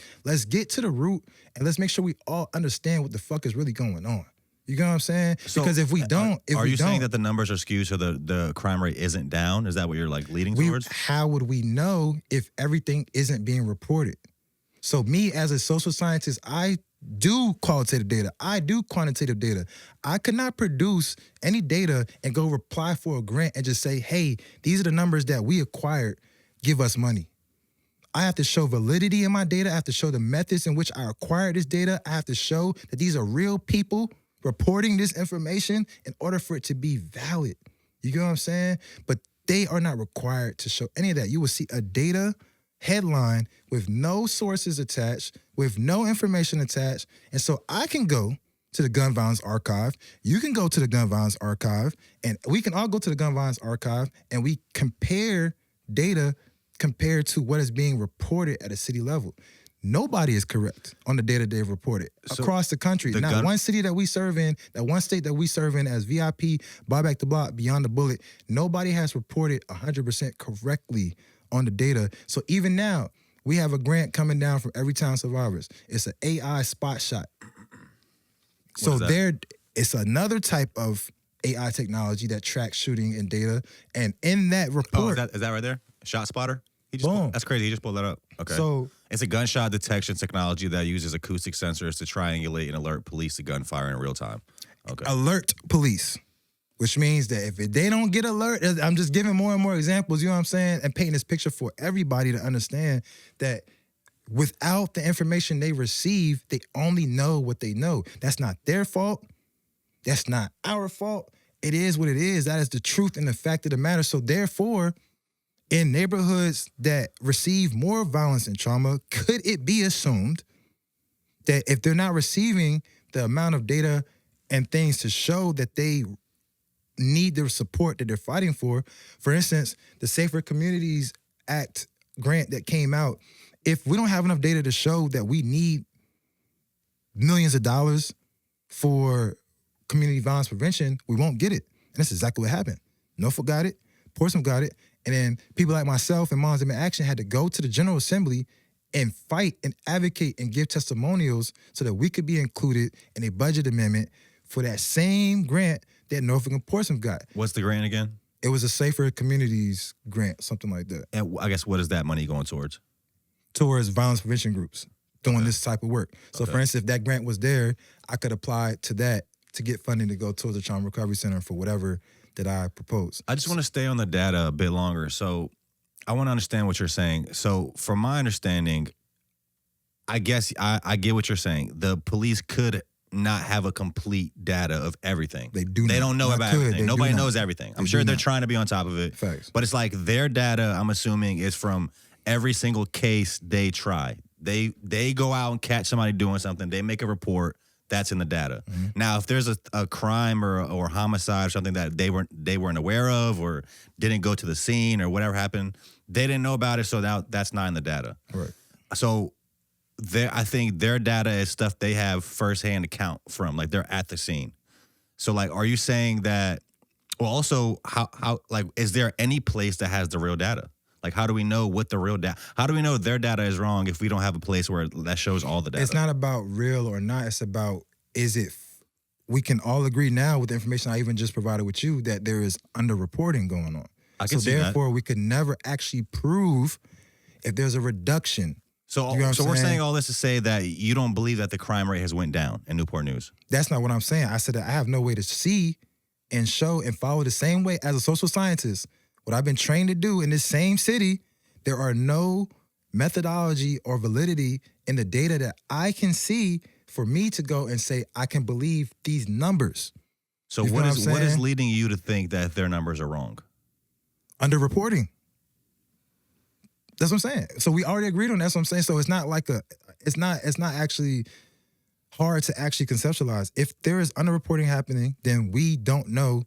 [SPEAKER 2] get to the root and let's make sure we all understand what the fuck is really going on. You know what I'm saying? So, because if we don't,
[SPEAKER 1] are you saying that the numbers are skewed so the crime rate isn't down? Is that what you're like leading towards?
[SPEAKER 2] How would we know if everything isn't being reported? So me as a social scientist, I do qualitative data. I do quantitative data. I could not produce any data and go apply for a grant and just say, hey, these are the numbers that we acquired. Give us money. I have to show validity in my data. I have to show the methods in which I acquired this data. I have to show that these are real people reporting this information in order for it to be valid. You get what I'm saying? But they are not required to show any of that. You will see a data headline with no sources attached, with no information attached. And so I can go to the Gun Violence Archive. You can go to the Gun Violence Archive, and we can all go to the Gun Violence Archive, and we compare data compared to what is being reported at a city level. Nobody is correct on the data they've reported across the country. Not one city that we serve in, that one state that we serve in as VIP, buyback the block, beyond the bullet, nobody has reported 100% correctly on the data. So even now, we have a grant coming down from Everytown Survivors. It's an AI spot shot. So it's another type of AI technology that tracks shooting and data. And in that report...
[SPEAKER 1] is that right there? Shot spotter?
[SPEAKER 2] Boom.
[SPEAKER 1] That's crazy. He just pulled that up. Okay.
[SPEAKER 2] So
[SPEAKER 1] it's a gunshot detection technology that uses acoustic sensors to triangulate and alert police to gunfire in real time. Okay.
[SPEAKER 2] Alert police, which means that if they don't get alert, I'm just giving more and more examples, you know what I'm saying? And painting this picture for everybody to understand that without the information they receive, they only know what they know. That's not their fault. That's not our fault. It is what it is. That is the truth and the fact of the matter. So therefore, in neighborhoods that receive more violence and trauma, could it be assumed that if they're not receiving the amount of data and things to show that they need the support that they're fighting for instance, the Safer Communities Act grant that came out, if we don't have enough data to show that we need millions of dollars for community violence prevention, we won't get it. And that's exactly what happened. Norfolk got it, Portsmouth got it, and then people like myself and Moms in Action had to go to the General Assembly and fight and advocate and give testimonials so that we could be included in a budget amendment for that same grant that Norfolk and Portsmouth got.
[SPEAKER 1] What's the grant again?
[SPEAKER 2] It was a Safer Communities grant, something like that.
[SPEAKER 1] And I guess what is that money going towards?
[SPEAKER 2] Towards violence prevention groups doing this type of work. So for instance, if that grant was there, I could apply to that to get funding to go towards the Trauma Recovery Center for whatever that I propose.
[SPEAKER 1] I just want to stay on the data a bit longer. So I want to understand what you're saying. So from my understanding, I guess I get what you're saying. The police could not have a complete data of everything.
[SPEAKER 2] They do.
[SPEAKER 1] They don't know about everything. Nobody knows everything. I'm sure they're trying to be on top of it.
[SPEAKER 2] Facts.
[SPEAKER 1] But it's like their data, I'm assuming, is from every single case they try. They go out and catch somebody doing something. They make a report. That's in the data. Mm-hmm. Now, if there's a crime or homicide or something that they weren't aware of or didn't go to the scene or whatever happened, they didn't know about it, so that's not in the data.
[SPEAKER 2] Right.
[SPEAKER 1] So I think their data is stuff they have firsthand account from, like they're at the scene. So like, are you saying that? Well, also, how like, is there any place that has the real data? Like, how do we know what the real data? How do we know their data is wrong if we don't have a place where that shows all the data?
[SPEAKER 2] It's not about real or not. It's about, we can all agree now with the information I even just provided with you that there is underreporting going on.
[SPEAKER 1] I can see that.
[SPEAKER 2] Therefore, we could never actually prove if there's a reduction.
[SPEAKER 1] So we're saying all this to say that you don't believe that the crime rate has went down in Newport News.
[SPEAKER 2] That's not what I'm saying. I said that I have no way to see and show and follow the same way as a social scientist. What I've been trained to do in this same city, there are no methodology or validity in the data that I can see for me to go and say, I can believe these numbers.
[SPEAKER 1] So what is leading you to think that their numbers are wrong?
[SPEAKER 2] Underreporting. That's what I'm saying. So we already agreed on that. That's what I'm saying. So it's not like it's not actually hard to actually conceptualize. If there is underreporting happening, then we don't know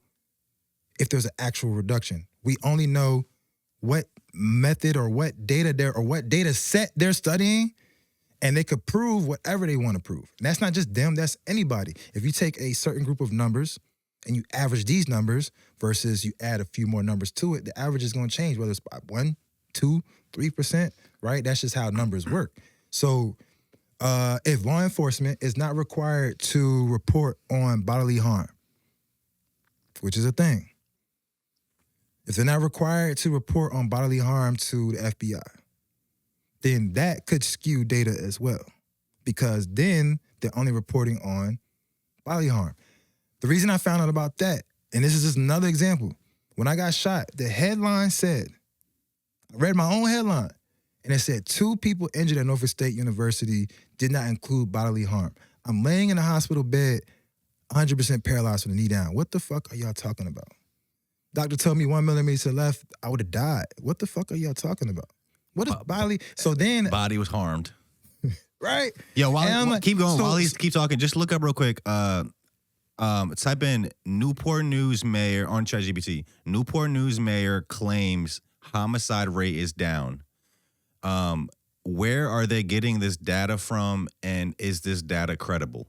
[SPEAKER 2] if there's an actual reduction. We only know what method or what data set they're studying, and they could prove whatever they want to prove. And that's not just them, that's anybody. If you take a certain group of numbers and you average these numbers versus you add a few more numbers to it, the average is going to change, whether it's by 1, 2, 3%, right? That's just how numbers work. So if law enforcement is not required to report on bodily harm, which is a thing, if they're not required to report on bodily harm to the FBI, then that could skew data as well, because then they're only reporting on bodily harm. The reason I found out about that, and this is just another example, when I got shot, the headline said, I read my own headline, and it said 2 people injured at Norfolk State University, did not include bodily harm. I'm laying in a hospital bed, 100% paralyzed from the knee down. What the fuck are y'all talking about? Doctor told me 1 millimeter to the left, I would have died. What the fuck are y'all talking about? What is bodily? So then...
[SPEAKER 1] Body was harmed.
[SPEAKER 2] Right?
[SPEAKER 1] Yo, keep going. While he keep talking, just look up real quick. Type in Newport News mayor on ChatGPT. Newport News mayor claims homicide rate is down. where are they getting this data from, and is this data credible?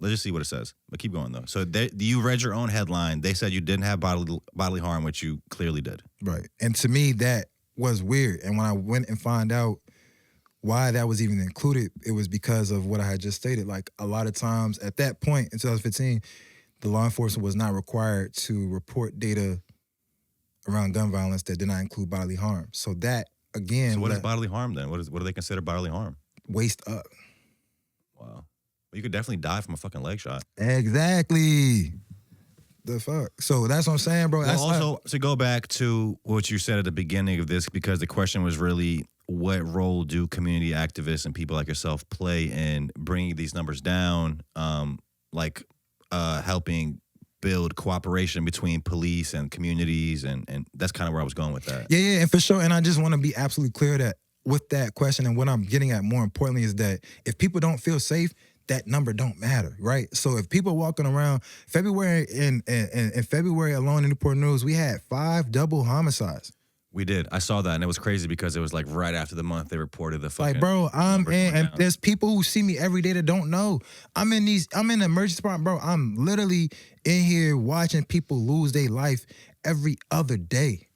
[SPEAKER 1] Let's just see what it says. But keep going, though. So you read your own headline. They said you didn't have bodily harm, which you clearly did.
[SPEAKER 2] Right. And to me, that was weird. And when I went and found out why that was even included, it was because of what I had just stated. Like, a lot of times at that point in 2015, the law enforcement was not required to report data around gun violence that did not include bodily harm. So that, again...
[SPEAKER 1] So what is bodily harm, then? What do they consider bodily harm?
[SPEAKER 2] Waist up.
[SPEAKER 1] Wow. You could definitely die from a fucking leg shot.
[SPEAKER 2] Exactly. The fuck? So that's what I'm saying, bro.
[SPEAKER 1] Well, also, to go back to what you said at the beginning of this, because the question was really, what role do community activists and people like yourself play in bringing these numbers down, helping build cooperation between police and communities, and that's kind of where I was going with that.
[SPEAKER 2] Yeah, and for sure. And I just want to be absolutely clear that with that question, and what I'm getting at more importantly, is that if people don't feel safe, that number don't matter, right? So if people walking around February in February alone in Newport News, we had 5 double homicides.
[SPEAKER 1] We did. I saw that, and it was crazy because it was like right after the month they reported the fucking...
[SPEAKER 2] Like, bro, and there's people who see me every day that don't know. I'm in the emergency department, bro. I'm literally in here watching people lose their life every other day.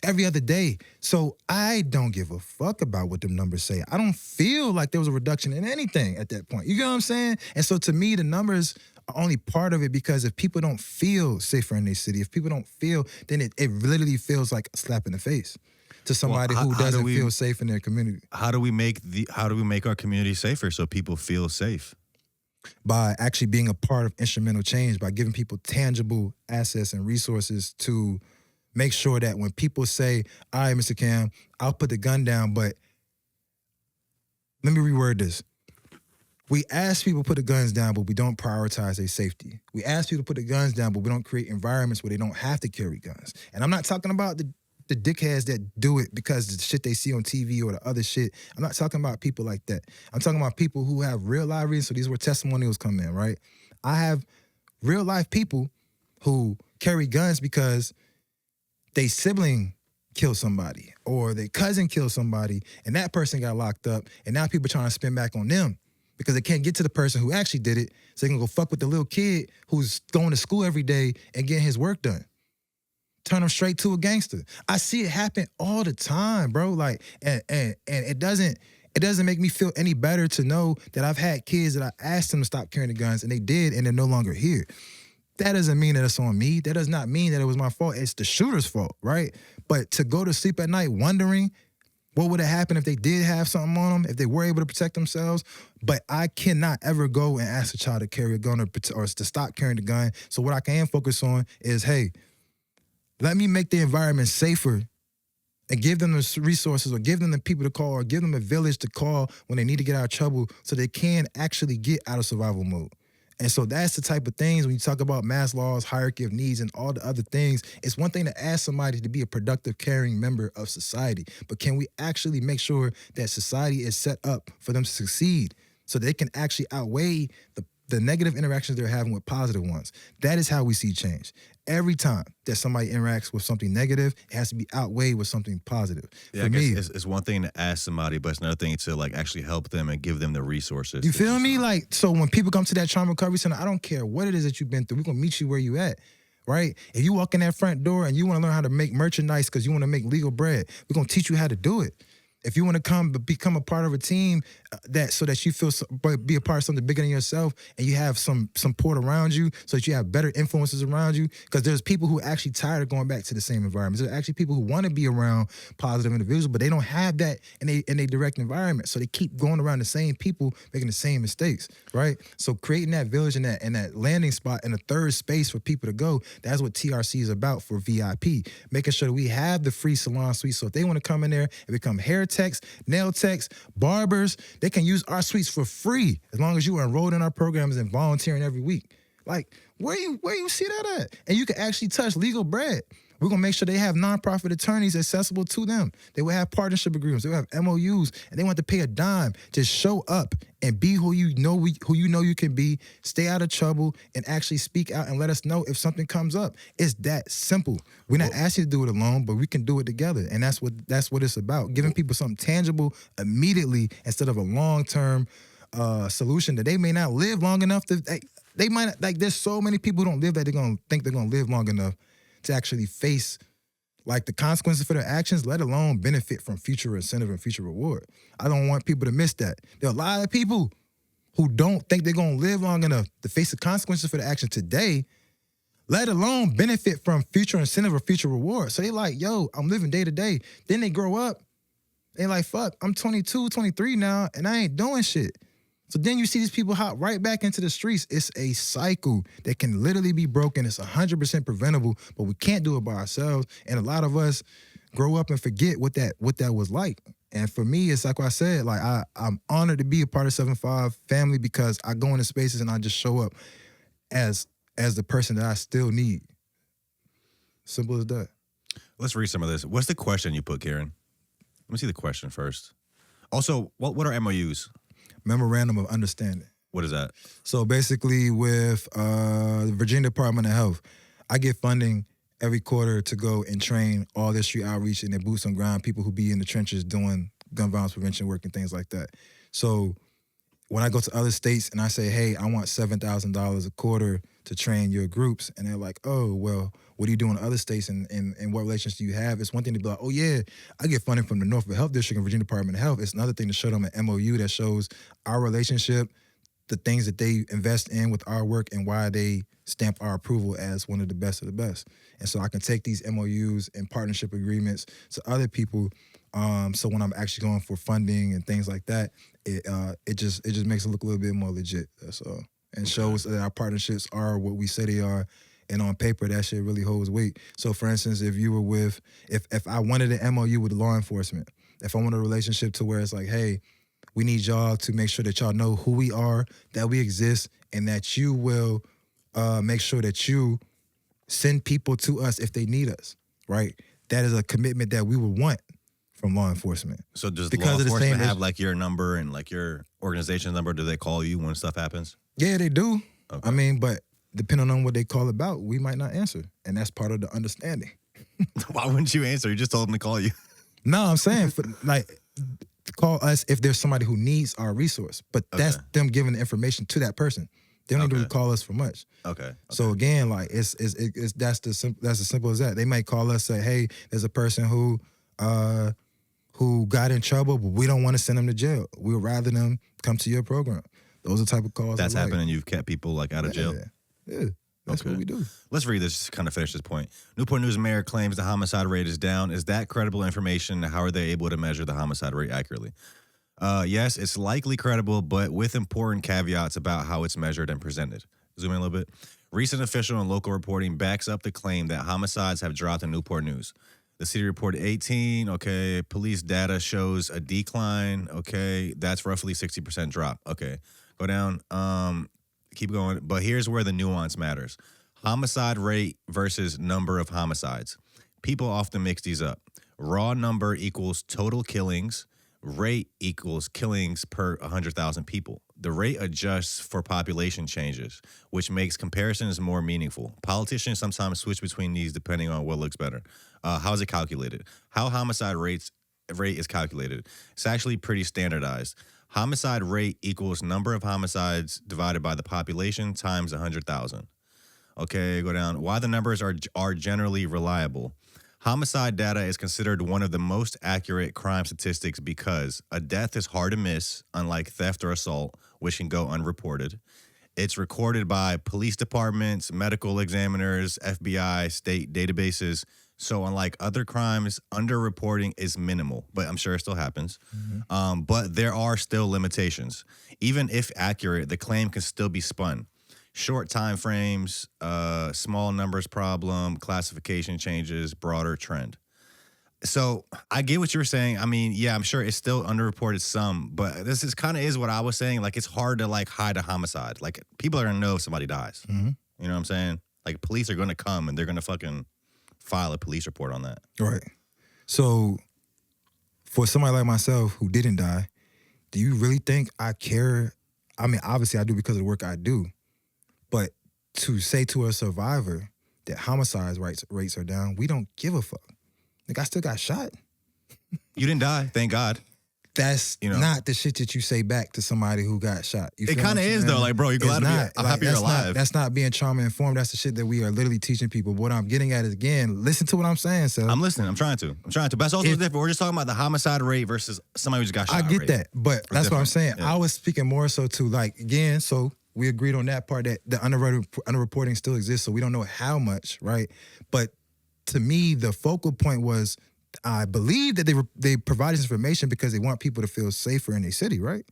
[SPEAKER 2] Every other day. So I don't give a fuck about what them numbers say. I don't feel like there was a reduction in anything at that point. You get what I'm saying? And so to me, the numbers are only part of it, because if people don't feel safer in their city, if people don't feel, then it literally feels like a slap in the face to somebody who doesn't feel safe in their community.
[SPEAKER 1] How do we make our community safer so people feel safe?
[SPEAKER 2] By actually being a part of instrumental change, by giving people tangible assets and resources to make sure that when people say, all right, Mr. Cam, I'll put the gun down, but let me reword this. We ask people to put the guns down, but we don't prioritize their safety. We ask people to put the guns down, but we don't create environments where they don't have to carry guns. And I'm not talking about the dickheads that do it because of the shit they see on TV or the other shit. I'm not talking about people like that. I'm talking about people who have real life reasons. So these were testimonials come in, right? I have real life people who carry guns because they sibling killed somebody or their cousin killed somebody and that person got locked up, and now people are trying to spin back on them because they can't get to the person who actually did it, so they can go fuck with the little kid who's going to school every day and getting his work done. Turn them straight to a gangster. I see it happen all the time, bro. Like, and it doesn't make me feel any better to know that I've had kids that I asked them to stop carrying the guns and they did, and they're no longer here. That doesn't mean that it's on me. That does not mean that it was my fault. It's the shooter's fault, right? But to go to sleep at night wondering what would have happened if they did have something on them, if they were able to protect themselves, but I cannot ever go and ask a child to carry a gun or to stop carrying the gun. So what I can focus on is, hey, let me make the environment safer and give them the resources or give them the people to call or give them a village to call when they need to get out of trouble so they can actually get out of survival mode. And so that's the type of things when you talk about Maslow's hierarchy of needs and all the other things. It's one thing to ask somebody to be a productive, caring member of society, but can we actually make sure that society is set up for them to succeed so they can actually outweigh the negative interactions they're having with positive ones? That is how we see change. Every time that somebody interacts with something negative, it has to be outweighed with something positive.
[SPEAKER 1] Yeah, I guess it's one thing to ask somebody, but it's another thing to like actually help them and give them the resources.
[SPEAKER 2] You feel me? Like, so when people come to that trauma recovery center, I don't care what it is that you've been through. We're gonna meet you where you at, right? If you walk in that front door and you want to learn how to make merchandise because you want to make legal bread, we're gonna teach you how to do it. If you want to become a part of a team so that you feel, be a part of something bigger than yourself, and you have some support around you so that you have better influences around you, because there's people who are actually tired of going back to the same environments. There's actually people who want to be around positive individuals, but they don't have that in a direct environment. So they keep going around the same people, making the same mistakes, right? So creating that village and that landing spot and a third space for people to go, that's what TRC is about for VIP. Making sure that we have the free salon suite. So if they want to come in there and become hair techs, nail techs, barbers, they can use our suites for free as long as you are enrolled in our programs and volunteering every week. Like, where you see that at? And you can actually touch legal bread. We're going to make sure they have nonprofit attorneys accessible to them. They will have partnership agreements. They will have MOUs, and they want to pay a dime. Just show up and be who you know you can be, stay out of trouble, and actually speak out and let us know if something comes up. It's that simple. We're not asking you to do it alone, but we can do it together, and that's what it's about. Giving people something tangible immediately instead of a long-term solution that they may not live long enough to. They might not, like. There's so many people who don't live that they're gonna think they're gonna live long enough to actually face like the consequences for their actions, let alone benefit from future incentive and future reward. I don't want people to miss that. There are a lot of people who don't think they're gonna live long enough to face the consequences for their action today, let alone benefit from future incentive or future reward. So they like, yo, I'm living day to day. Then they grow up, they like, fuck, I'm 22, 23 now, and I ain't doing shit. So then you see these people hop right back into the streets. It's a cycle that can literally be broken. It's 100% preventable, but we can't do it by ourselves. And a lot of us grow up and forget what that was like. And for me, it's like what I said, like I'm honored to be a part of 7-5 family because I go into spaces and I just show up as the person that I still need. Simple as that.
[SPEAKER 1] Let's read some of this. What's the question you put, Karen? Let me see the question first. Also, what are MOUs?
[SPEAKER 2] Memorandum of Understanding.
[SPEAKER 1] What is that?
[SPEAKER 2] So basically with the Virginia Department of Health, I get funding every quarter to go and train all their street outreach and their boots on ground, people who be in the trenches doing gun violence prevention work and things like that. So when I go to other states and I say, hey, I want $7,000 a quarter to train your groups, and they're like, oh, well, what do you do in other states and what relations do you have? It's one thing to be like, oh, yeah, I get funding from the Norfolk Health District and Virginia Department of Health. It's another thing to show them an MOU that shows our relationship, the things that they invest in with our work, and why they stamp our approval as one of the best of the best. And so I can take these MOUs and partnership agreements to other people. So when I'm actually going for funding and things like that, it just makes it look a little bit more legit. That's all. And shows that our partnerships are what we say they are. And on paper, that shit really holds weight. So for instance, if you were with, if I wanted an MOU with law enforcement, if I wanted a relationship to where it's like, hey, we need y'all to make sure that y'all know who we are, that we exist, and that you will make sure that you send people to us if they need us, right? That is a commitment that we would want from law enforcement.
[SPEAKER 1] So does law enforcement have like your number and like your organization's number? Do they call you when stuff happens?
[SPEAKER 2] Yeah, they do. Okay. I mean, but depending on what they call about, we might not answer. And that's part of the understanding.
[SPEAKER 1] Why wouldn't you answer? You just told them to call you.
[SPEAKER 2] No, I'm saying, call us if there's somebody who needs our resource. But that's them giving the information to that person. They don't need to call us for much.
[SPEAKER 1] Okay.
[SPEAKER 2] So again, like that's as simple as that. They might call us, say, hey, there's a person who got in trouble, but we don't want to send them to jail. We'd rather them come to your program. Those are the type of calls.
[SPEAKER 1] That's happened, and you've kept people like out of jail.
[SPEAKER 2] Yeah, that's what we do.
[SPEAKER 1] Let's read this to kind of finish this point. Newport News mayor claims the homicide rate is down. Is that credible information? How are they able to measure the homicide rate accurately? Yes, it's likely credible, but with important caveats about how it's measured and presented. Zoom in a little bit. Recent official and local reporting backs up the claim that homicides have dropped in Newport News. The city reported 18. Okay, police data shows a decline. Okay, that's roughly 60% drop. Okay, go down. Keep going. But here's where the nuance matters. Homicide rate versus number of homicides. People often mix these up. Raw number equals total killings. Rate equals killings per 100,000 people. The rate adjusts for population changes, which makes comparisons more meaningful. Politicians sometimes switch between these depending on what looks better. How is it calculated? How homicide rate is calculated? It's actually pretty standardized. Homicide rate equals number of homicides divided by the population times 100,000. Okay, go down. Why the numbers are generally reliable. Homicide data is considered one of the most accurate crime statistics because a death is hard to miss, unlike theft or assault, which can go unreported. It's recorded by police departments, medical examiners, FBI, state databases. So unlike other crimes, underreporting is minimal, but I'm sure it still happens. Mm-hmm. But there are still limitations. Even if accurate, the claim can still be spun. Short time frames, small numbers problem, classification changes, broader trend. So I get what you're saying. I mean, yeah, I'm sure it's still underreported some, but this is kind of is what I was saying. Like, it's hard to like hide a homicide. Like, people are gonna know if somebody dies. Mm-hmm. You know what I'm saying? Like, police are gonna come and they're gonna fucking file a police report on that.
[SPEAKER 2] Right. So for somebody like myself who didn't die, do you really think I care? I mean, obviously I do because of the work I do. But to say to a survivor that homicide rates are down, we don't give a fuck. Like, I still got shot.
[SPEAKER 1] You didn't die, thank God.
[SPEAKER 2] That's not the shit that you say back to somebody who got shot.
[SPEAKER 1] It kind of is, though. Like, bro, you're glad I'm happy you're alive.
[SPEAKER 2] That's not being trauma-informed. That's the shit that we are literally teaching people. What I'm getting at is, again, listen to what I'm saying, so.
[SPEAKER 1] I'm listening. I'm trying to. But that's also different. We're just talking about the homicide rate versus somebody who just got shot.
[SPEAKER 2] I get that, but that's what I'm saying. Yeah. I was speaking more so to, like, again, so we agreed on that part that the underreporting still exists, so we don't know how much, right? But to me, the focal point was, I believe that they provide this information because they want people to feel safer in their city, right?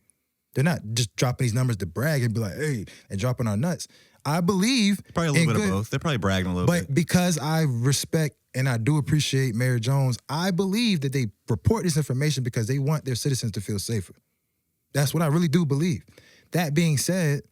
[SPEAKER 2] They're not just dropping these numbers to brag and be like, hey, and dropping our nuts. I believe
[SPEAKER 1] probably a little bit of both. They're probably bragging a little bit.
[SPEAKER 2] But because I respect and I do appreciate Mayor Jones, I believe that they report this information because they want their citizens to feel safer. That's what I really do believe. That being said,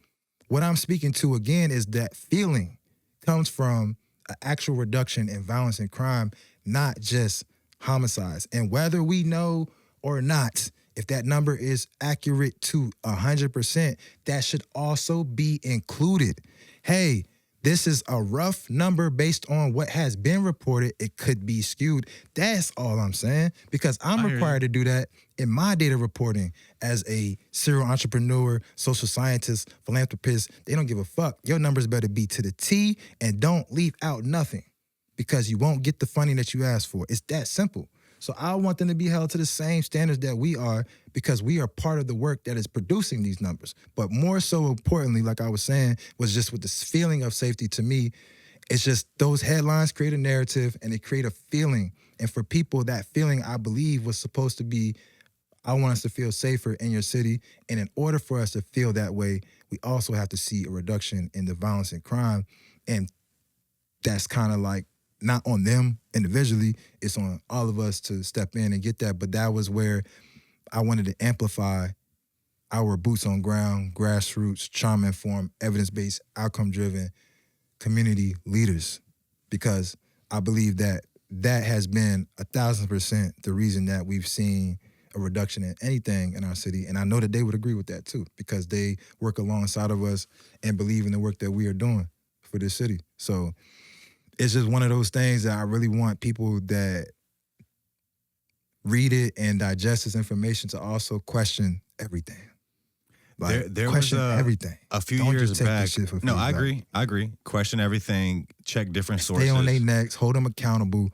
[SPEAKER 2] what I'm speaking to again is that feeling comes from an actual reduction in violence and crime, not just homicides. And whether we know or not, if that number is accurate to 100%, that should also be included. Hey, this is a rough number based on what has been reported. It could be skewed. That's all I'm saying, because I'm required to do that in my data reporting as a serial entrepreneur, social scientist, philanthropist. They don't give a fuck. Your numbers better be to the T, and don't leave out nothing, because you won't get the funding that you asked for. It's that simple. So I want them to be held to the same standards that we are, because we are part of the work that is producing these numbers. But more so importantly, like I was saying, was just with this feeling of safety to me, it's just those headlines create a narrative and they create a feeling. And for people, that feeling, I believe, was supposed to be, I want us to feel safer in your city. And in order for us to feel that way, we also have to see a reduction in the violence and crime. And that's kind of like, not on them individually, it's on all of us to step in and get that. But that was where I wanted to amplify our boots on ground, grassroots, trauma-informed, evidence-based, outcome-driven community leaders, because I believe that that has been 1,000% the reason that we've seen a reduction in anything in our city. And I know that they would agree with that too, because they work alongside of us and believe in the work that we are doing for this city. So it's just one of those things that I really want people that read it and digest this information to also question everything. Like,
[SPEAKER 1] there
[SPEAKER 2] question
[SPEAKER 1] was
[SPEAKER 2] everything.
[SPEAKER 1] A few years back. No, I agree. Question everything. Check different sources.
[SPEAKER 2] Stay on their necks. Hold them accountable.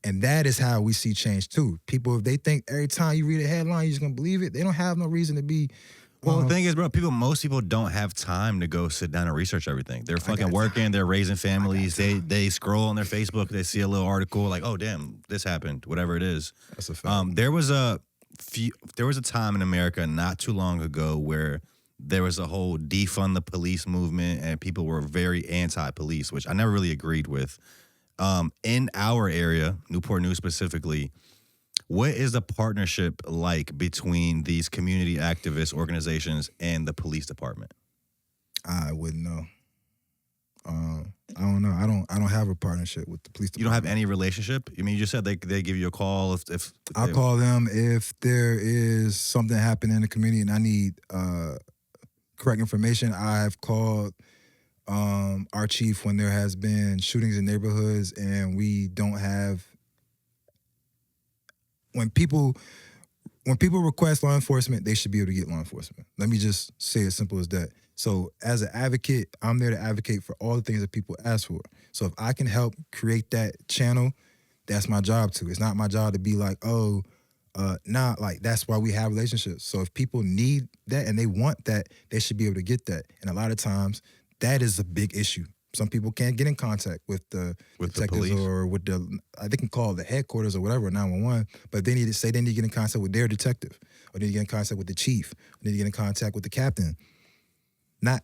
[SPEAKER 2] And that is how we see change too. People, if they think every time you read a headline, you're just gonna believe it, they don't have no reason to be.
[SPEAKER 1] Well, the thing is, bro, most people don't have time to go sit down and research everything. They're fucking working, they're raising families, they scroll on their Facebook, they see a little article like, oh damn, this happened, whatever it is.
[SPEAKER 2] That's a fact.
[SPEAKER 1] There was a time in America not too long ago where there was a whole defund the police movement and people were very anti-police, which I never really agreed with. In our area, Newport News specifically, what is the partnership like between these community activist organizations and the police department?
[SPEAKER 2] I wouldn't know. I don't know. I don't have a partnership with the police department.
[SPEAKER 1] You don't have any relationship? I mean, you just said they give you a call if
[SPEAKER 2] I'll call them if there is something happening in the community and I need correct information. I've called our chief when there has been shootings in neighborhoods and we don't have. When people request law enforcement, they should be able to get law enforcement. Let me just say it as simple as that. So as an advocate, I'm there to advocate for all the things that people ask for. So if I can help create that channel, that's my job too. It's not my job to be like, like that's why we have relationships. So if people need that and they want that, they should be able to get that. And a lot of times that is a big issue. Some people can't get in contact with the detectives or with they can call the headquarters or whatever, 911, but they need to get in contact with their detective, or they need to get in contact with the chief, or they need to get in contact with the captain. Not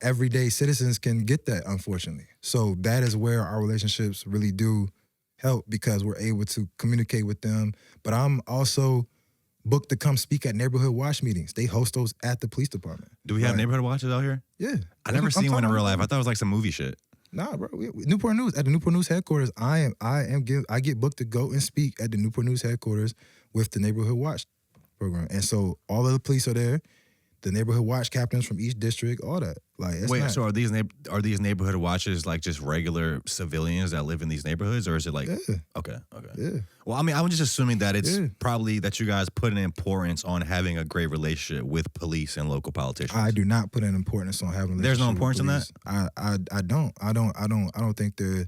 [SPEAKER 2] everyday citizens can get that, unfortunately. So that is where our relationships really do help, because we're able to communicate with them. But I'm also booked to come speak at neighborhood watch meetings. They host those at the police department.
[SPEAKER 1] Do we have neighborhood watches out here?
[SPEAKER 2] Yeah.
[SPEAKER 1] I never seen one in real life. I thought it was like some movie shit.
[SPEAKER 2] Nah, bro. Newport News, at the Newport News headquarters, I get booked to go and speak at the Newport News headquarters with the Neighborhood Watch program. And so all of the police are there, the Neighborhood Watch captains from each district, all that. Like,
[SPEAKER 1] so are these neighborhood watches like just regular civilians that live in these neighborhoods, or is it like okay.
[SPEAKER 2] Yeah.
[SPEAKER 1] Well, I mean, I was just assuming that it's probably that you guys put an importance on having a great relationship with police and local politicians.
[SPEAKER 2] I do not put an importance on having.
[SPEAKER 1] There's no importance in that.
[SPEAKER 2] I don't think there.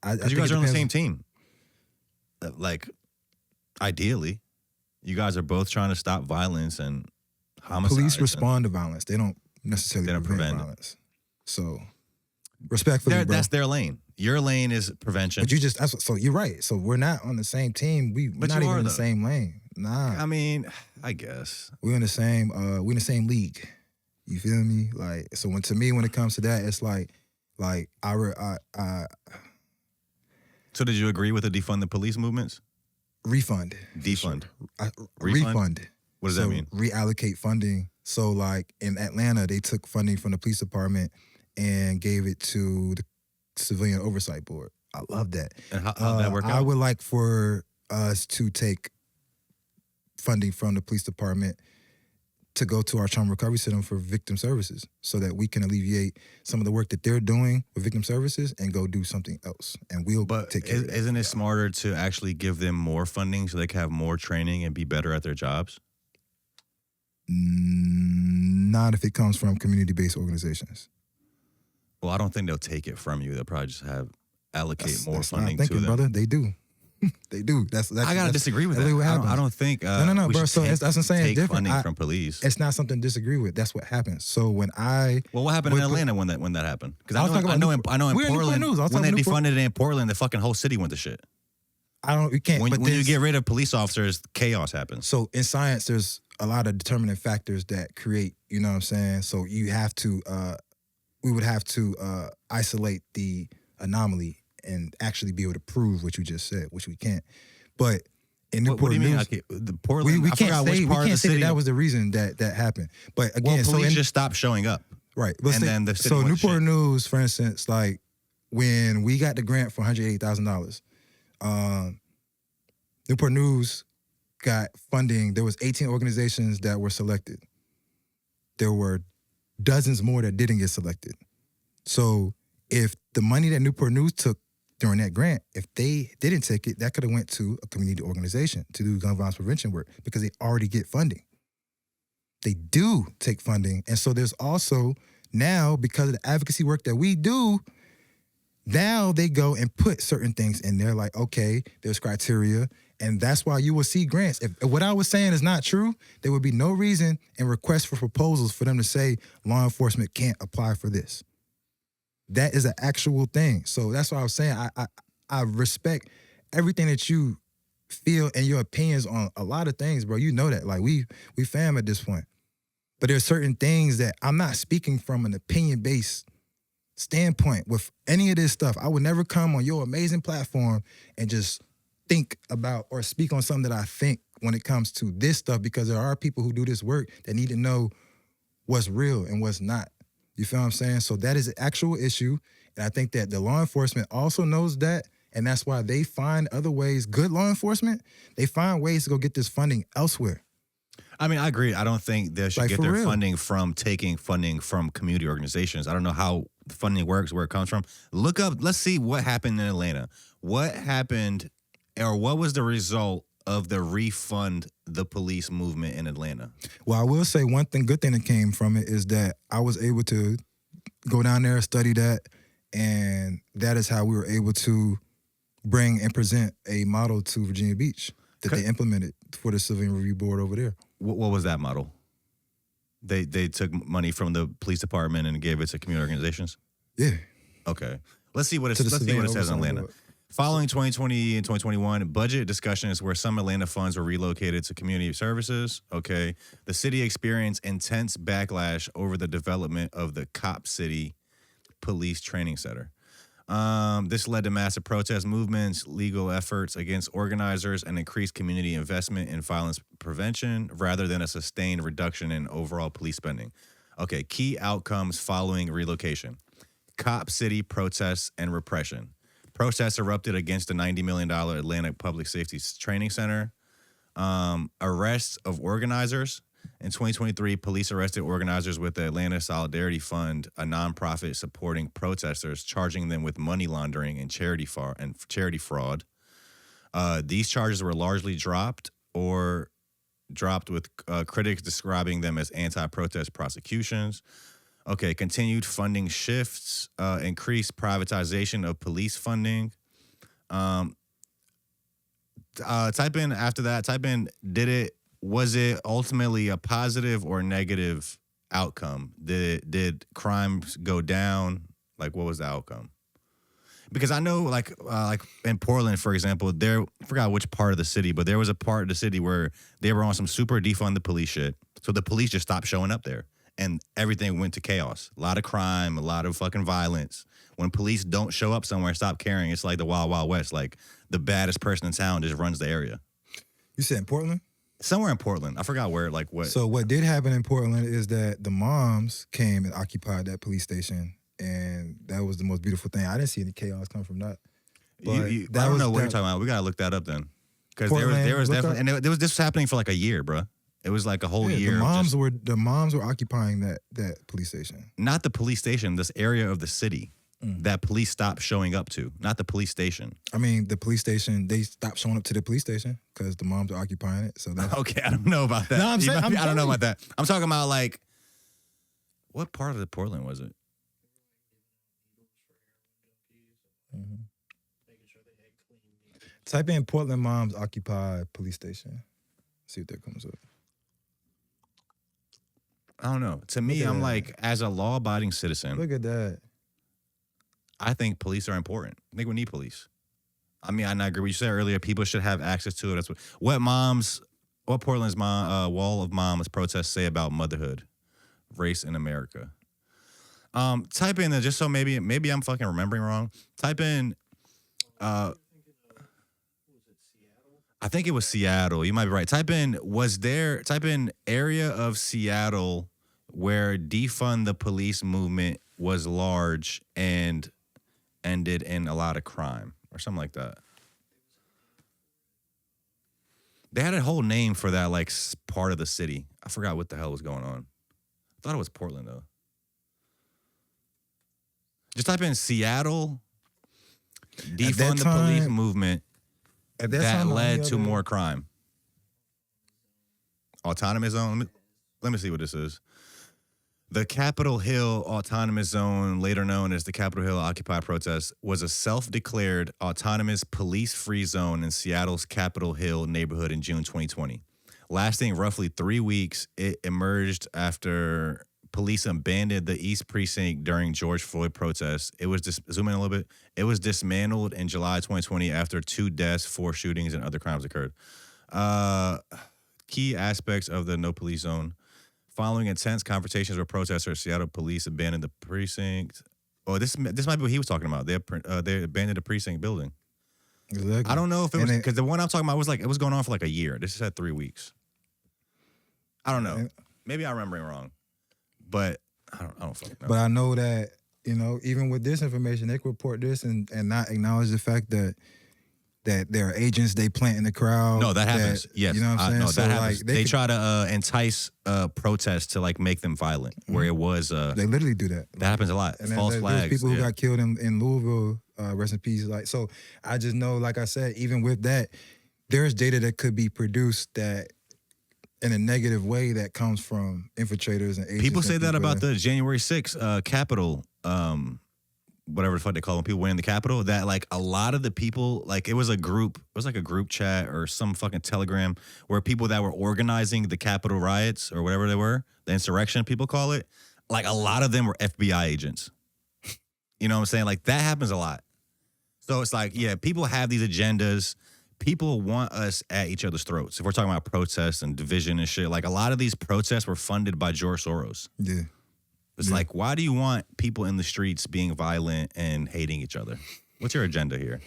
[SPEAKER 1] Because you guys are on the same team. Like, ideally, you guys are both trying to stop violence and homicide.
[SPEAKER 2] Police respond to violence. They don't necessarily prevent violence. So, respectfully, bro.
[SPEAKER 1] That's their lane. Your lane is prevention.
[SPEAKER 2] But so you're right. So we're not on the same team. We're not even in the same lane. Nah.
[SPEAKER 1] I mean, I guess.
[SPEAKER 2] We're in the same league. You feel me? Like, so when it comes to that, it's like
[SPEAKER 1] So did you agree with the defund the police movements?
[SPEAKER 2] Refund.
[SPEAKER 1] Defund.
[SPEAKER 2] Refund.
[SPEAKER 1] What does that mean?
[SPEAKER 2] Reallocate funding. So like in Atlanta, they took funding from the police department and gave it to the Civilian Oversight Board. I love that.
[SPEAKER 1] And how did that work out?
[SPEAKER 2] I would like for us to take funding from the police department to go to our trauma recovery center for victim services so that we can alleviate some of the work that they're doing with victim services and go do something else. And we'll take care of that.
[SPEAKER 1] Isn't it smarter to actually give them more funding so they can have more training and be better at their jobs?
[SPEAKER 2] Not if it comes from community-based organizations.
[SPEAKER 1] Well, I don't think they'll take it from you. They'll probably just allocate more funding
[SPEAKER 2] to them. Brother, they do. They do.
[SPEAKER 1] I gotta disagree with that. I don't think.
[SPEAKER 2] No, bro. So that's what I'm saying.
[SPEAKER 1] Take
[SPEAKER 2] different.
[SPEAKER 1] funding from police.
[SPEAKER 2] It's not something to disagree with. That's what happens. So when
[SPEAKER 1] what happened in Atlanta when that happened? Because I know in Portland when they defunded it in Portland, the fucking whole city went to shit.
[SPEAKER 2] You can't.
[SPEAKER 1] When you get rid of police officers, chaos happens.
[SPEAKER 2] So in science, there's a lot of determining factors that create. You know what I'm saying? So you have to. We would have to isolate the anomaly and actually be able to prove what you just said, which we can't. But in Newport News,
[SPEAKER 1] the Portland,
[SPEAKER 2] we can't say that was the reason that happened. But again,
[SPEAKER 1] police just stopped showing up,
[SPEAKER 2] right?
[SPEAKER 1] Then the city went
[SPEAKER 2] Newport News, for instance, like when we got the grant for $180,000, Newport News got funding. There was 18 organizations that were selected. There were dozens more that didn't get selected. So if the money that Newport News took during that grant, if they didn't take it, that could have went to a community organization to do gun violence prevention work because they already get funding. They do take funding. And so there's also now, because of the advocacy work that we do, now they go and put certain things in there like, okay, there's criteria. And that's why you will see grants. If what I was saying is not true, there would be no reason in requests for proposals for them to say law enforcement can't apply for this. That is an actual thing. So that's what I was saying. I respect everything that you feel and your opinions on a lot of things, bro. You know that. Like we fam at this point. But there's certain things that I'm not speaking from an opinion-based standpoint with any of this stuff. I would never come on your amazing platform and just think about or speak on something that I think when it comes to this stuff, because there are people who do this work that need to know what's real and what's not. You feel what I'm saying? So that is an actual issue. And I think that the law enforcement also knows that. And that's why they find other ways. Good law enforcement, they find ways to go get this funding elsewhere.
[SPEAKER 1] I mean, I agree. I don't think they should get their funding from taking funding from community organizations. I don't know how the funding works, where it comes from. Look up, let's see what happened in Atlanta. What happened, or what was the result of the refund the police movement in Atlanta?
[SPEAKER 2] Well, I will say one good thing that came from it is that I was able to go down there and study that, and that is how we were able to bring and present a model to Virginia Beach that they implemented for the Civilian Review Board over there.
[SPEAKER 1] What was that model? They took money from the police department and gave it to community organizations?
[SPEAKER 2] Yeah.
[SPEAKER 1] Okay. Let's see what it says in Atlanta. Following 2020 and 2021 budget discussions where some Atlanta funds were relocated to community services, okay, the city experienced intense backlash over the development of the Cop City Police Training Center. This led to massive protest movements, legal efforts against organizers, and increased community investment in violence prevention rather than a sustained reduction in overall police spending. Okay, key outcomes following relocation. Cop City protests and repression. Protests erupted against the $90 million Atlanta Public Safety Training Center. Arrests of organizers. In 2023, police arrested organizers with the Atlanta Solidarity Fund, a nonprofit supporting protesters, charging them with money laundering and charity fraud. These charges were largely dropped with critics describing them as anti-protest prosecutions. Okay, continued funding shifts, increased privatization of police funding. Type in, was it ultimately a positive or negative outcome? Did crimes go down? Like, what was the outcome? Because I know, like in Portland, for example, I forgot which part of the city, but there was a part of the city where they were on some super defund the police shit. So the police just stopped showing up there. And everything went to chaos. A lot of crime, a lot of fucking violence. When police don't show up somewhere and stop caring, it's like the Wild Wild West. Like, the baddest person in town just runs the area.
[SPEAKER 2] You said in Portland?
[SPEAKER 1] Somewhere in Portland. I forgot where, like what.
[SPEAKER 2] So what did happen in Portland is that the moms came and occupied that police station. And that was the most beautiful thing. I didn't see any chaos come from that.
[SPEAKER 1] I don't know what you're talking about. We got to look that up then. Because there was definitely, and this was happening for like a year, bro. It was like a whole year.
[SPEAKER 2] The moms were occupying that police station.
[SPEAKER 1] Not the police station, this area of the city that police stopped showing up to. Not the police station.
[SPEAKER 2] I mean, the police station, they stopped showing up to the police station because the moms are occupying it. So that's
[SPEAKER 1] okay, I don't know about that.
[SPEAKER 2] No, I
[SPEAKER 1] don't know about that. I'm talking about like, what part of the Portland was it?
[SPEAKER 2] Mm-hmm. Type in Portland moms occupy police station. See what that comes up.
[SPEAKER 1] I don't know. To me, I'm like, as a law-abiding citizen.
[SPEAKER 2] Look at that.
[SPEAKER 1] I think police are important. I think we need police. I mean, I agree with you said earlier. People should have access to it. That's what Portland's Wall of Moms protests say about motherhood, race in America. Type in just so maybe I'm fucking remembering wrong. Type in. I think it was Seattle. You might be right. Type in area of Seattle where defund the police movement was large and ended in a lot of crime or something like that. They had a whole name for that, like, part of the city. I forgot what the hell was going on. I thought it was Portland, though. Just type in Seattle, defund the police movement. That led to more crime. Autonomous zone. Let me see what this is. The Capitol Hill Autonomous Zone, later known as the Capitol Hill Occupy protest, was a self-declared autonomous police-free zone in Seattle's Capitol Hill neighborhood in June 2020. Lasting roughly 3 weeks, it emerged after police abandoned the East Precinct during George Floyd protests. It was zoom in a little bit. It was dismantled in July 2020 after 2 deaths, 4 shootings, and other crimes occurred. Key aspects of the no police zone. Following intense confrontations with protesters, Seattle police abandoned the precinct. Oh, this might be what he was talking about. They abandoned the precinct building.
[SPEAKER 2] Exactly.
[SPEAKER 1] I don't know if it was because the one I'm talking about was like it was going on for like a year. This said 3 weeks. I don't know. Maybe I'm remembering wrong. But I don't fucking know.
[SPEAKER 2] But I know that, even with this information, they could report this and not acknowledge the fact that there are agents they plant in the crowd.
[SPEAKER 1] No, that happens. Yes.
[SPEAKER 2] You know what I'm saying?
[SPEAKER 1] No, that happens. Like, they try to entice protests to like make them violent, where it was.
[SPEAKER 2] They literally do that.
[SPEAKER 1] That happens a lot.
[SPEAKER 2] And
[SPEAKER 1] false flags.
[SPEAKER 2] There's people who got killed in Louisville, rest in peace. Like, so I just know, like I said, even with that, there's data that could be produced that in a negative way that comes from infiltrators and agents.
[SPEAKER 1] People say that about the January 6th Capitol, whatever the fuck they call them, people winning the Capitol, that like a lot of the people, like it was like a group chat or some fucking Telegram where people that were organizing the Capitol riots or whatever they were, the insurrection people call it, like a lot of them were FBI agents. You know what I'm saying? Like that happens a lot. So it's like, yeah, people have these agendas. People want us at each other's throats. If we're talking about protests and division and shit, like a lot of these protests were funded by George Soros.
[SPEAKER 2] Yeah.
[SPEAKER 1] It's like, why do you want people in the streets being violent and hating each other? What's your agenda here?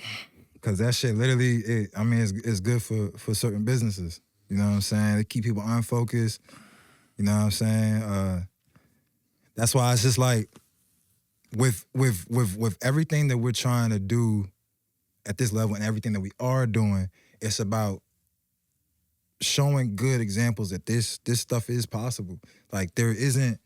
[SPEAKER 2] Because that shit literally, it's good for certain businesses. You know what I'm saying? They keep people unfocused. You know what I'm saying? That's why it's just like, with everything that we're trying to do at this level and everything that we are doing, it's about showing good examples that this stuff is possible. Like it's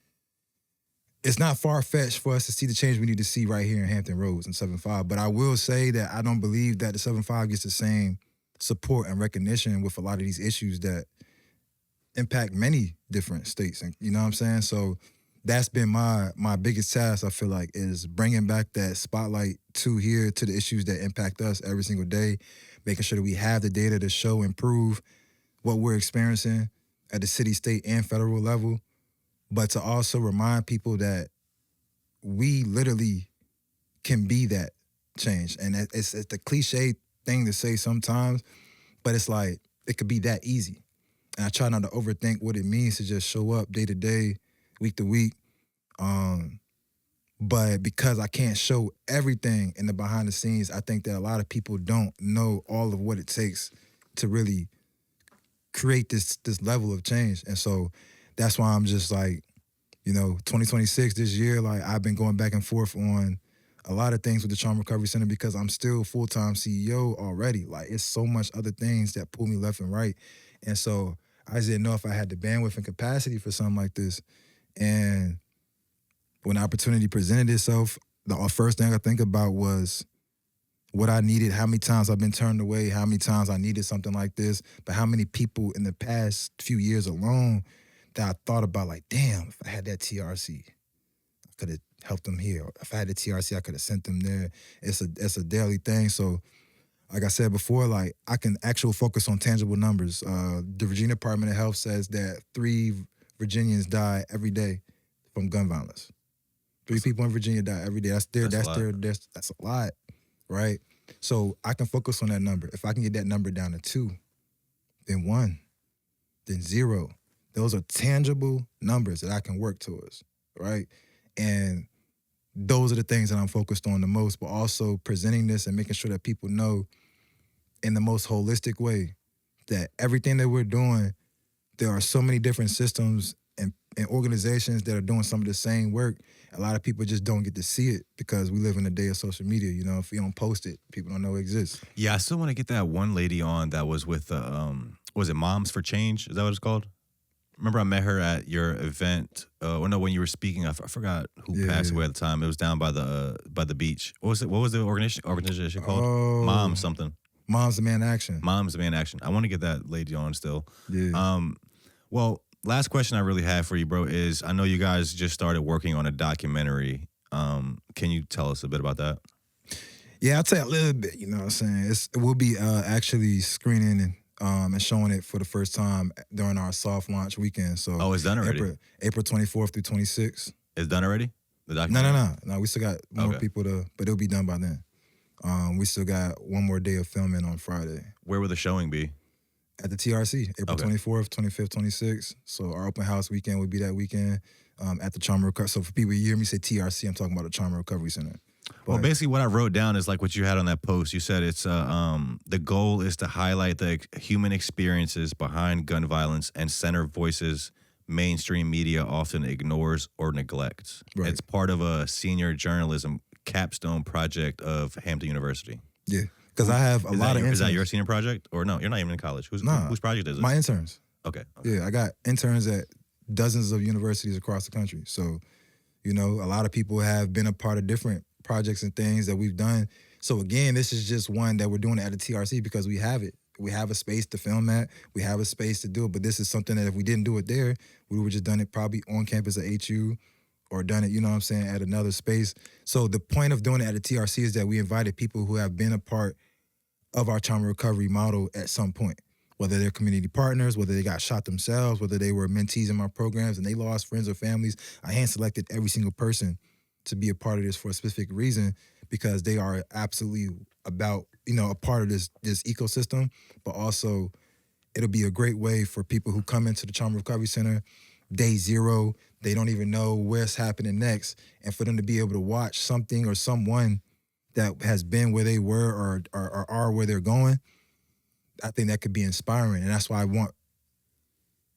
[SPEAKER 2] not far-fetched for us to see the change we need to see right here in Hampton Roads and 7-5. But I will say that I don't believe that the 7-5 gets the same support and recognition with a lot of these issues that impact many different states. And you know what I'm saying? So that's been my biggest task, I feel like, is bringing back that spotlight to the issues that impact us every single day, making sure that we have the data to show and prove what we're experiencing at the city, state, and federal level, but to also remind people that we literally can be that change. And it's the cliche thing to say sometimes, but it's like, it could be that easy. And I try not to overthink what it means to just show up day to day, week to week. But because I can't show everything in the behind the scenes, I think that a lot of people don't know all of what it takes to really create this level of change. And so that's why I'm just like, 2026 this year, like I've been going back and forth on a lot of things with the Trauma Recovery Center because I'm still full-time CEO already. Like it's so much other things that pull me left and right. And so I just didn't know if I had the bandwidth and capacity for something like this. And when the opportunity presented itself, the first thing I think about was what I needed, how many times I've been turned away, how many times I needed something like this, but how many people in the past few years alone that I thought about, like, damn, if I had that TRC, I could have helped them here. If I had the TRC, I could have sent them there. It's a daily thing. So like I said before, like I can actually focus on tangible numbers. The Virginia Department of Health says that 3 Virginians die every day from gun violence. 3 people in Virginia die every day. That's a lot, right? So I can focus on that number. If I can get that number down to 2, then 1, then 0. Those are tangible numbers that I can work towards, right? And those are the things that I'm focused on the most, but also presenting this and making sure that people know in the most holistic way that everything that we're doing, there are so many different systems and organizations that are doing some of the same work. A lot of people just don't get to see it because we live in a day of social media. If you don't post it, people don't know it exists.
[SPEAKER 1] Yeah, I still want to get that one lady on that was with, was it Moms for Change? Is that what it's called? Remember I met her at your event, when you were speaking, I forgot who passed away at the time. It was down by the beach. What was the organization called? Moms something.
[SPEAKER 2] Moms Demand Action.
[SPEAKER 1] Moms Demand Action. I want to get that lady on still.
[SPEAKER 2] Yeah.
[SPEAKER 1] Well, last question I really have for you, bro, is I know you guys just started working on a documentary. Can you tell us a bit about that?
[SPEAKER 2] Yeah, I'll tell you a little bit, you know what I'm saying? It will be actually screening and showing it for the first time during our soft launch weekend. So
[SPEAKER 1] it's done already?
[SPEAKER 2] April 24th through 26th.
[SPEAKER 1] It's done already? The documentary?
[SPEAKER 2] No, we still got more people but it'll be done by then. We still got one more day of filming on Friday.
[SPEAKER 1] Where will the showing be?
[SPEAKER 2] At the TRC, April 24th, 25th, 26th. So our open house weekend would be that weekend at the Trauma Recovery. So for people who hear me say TRC, I'm talking about the Trauma Recovery Center.
[SPEAKER 1] Well, basically what I wrote down is like what you had on that post. You said it's the goal is to highlight the human experiences behind gun violence and center voices mainstream media often ignores or neglects. Right. It's part of a senior journalism capstone project of Hampton University.
[SPEAKER 2] Yeah, because I have a lot of interns.
[SPEAKER 1] Is that your senior project? Or no, you're not even in college. Whose project is it?
[SPEAKER 2] My interns.
[SPEAKER 1] Okay.
[SPEAKER 2] Yeah, I got interns at dozens of universities across the country. So, a lot of people have been a part of different projects and things that we've done. So again, this is just one that we're doing at the TRC because we have it. We have a space to film at. We have a space to do it. But this is something that if we didn't do it there, we would just done it probably on campus at HU or done it, at another space. So the point of doing it at the TRC is that we invited people who have been a part of our trauma recovery model at some point, whether they're community partners, whether they got shot themselves, whether they were mentees in my programs and they lost friends or families. I hand-selected every single person to be a part of this for a specific reason because they are absolutely about, a part of this ecosystem, but also it'll be a great way for people who come into the Trauma Recovery Center day 0, they don't even know what's happening next, and for them to be able to watch something or someone that has been where they were or are where they're going, I think that could be inspiring, and that's why I want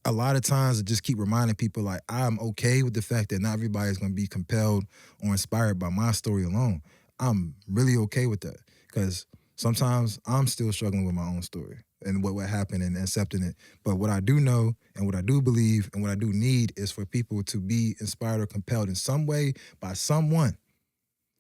[SPEAKER 2] a lot of times I just keep reminding people like I'm okay with the fact that not everybody's going to be compelled or inspired by my story alone. I'm really okay with that because sometimes I'm still struggling with my own story and what happened and accepting it. But what I do know and what I do believe and what I do need is for people to be inspired or compelled in some way by someone,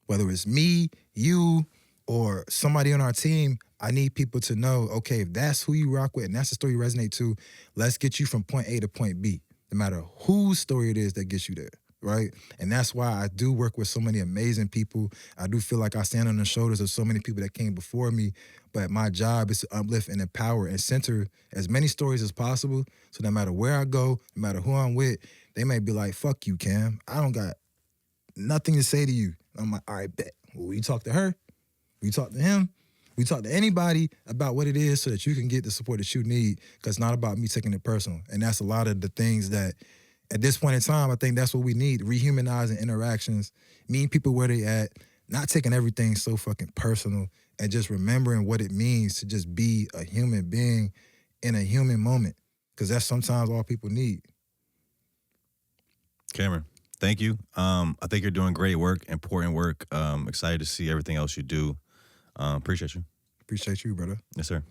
[SPEAKER 2] whether it's me, you, or somebody on our team. I need people to know, okay, if that's who you rock with and that's the story you resonate to, let's get you from point A to point B, no matter whose story it is that gets you there, right? And that's why I do work with so many amazing people. I do feel like I stand on the shoulders of so many people that came before me, but my job is to uplift and empower and center as many stories as possible, so no matter where I go, no matter who I'm with, they may be like, fuck you, Cam. I don't got nothing to say to you. I'm like, all right, bet. Well, we talk to her, we talk to him, we talk to anybody about what it is so that you can get the support that you need, because it's not about me taking it personal. And that's a lot of the things that, at this point in time, I think that's what we need, rehumanizing interactions, meeting people where they at, not taking everything so fucking personal, and just remembering what it means to just be a human being in a human moment, because that's sometimes all people need.
[SPEAKER 1] Cameron, thank you. I think you're doing great work, important work. Excited to see everything else you do. Appreciate you.
[SPEAKER 2] Appreciate you, brother.
[SPEAKER 1] Yes, sir.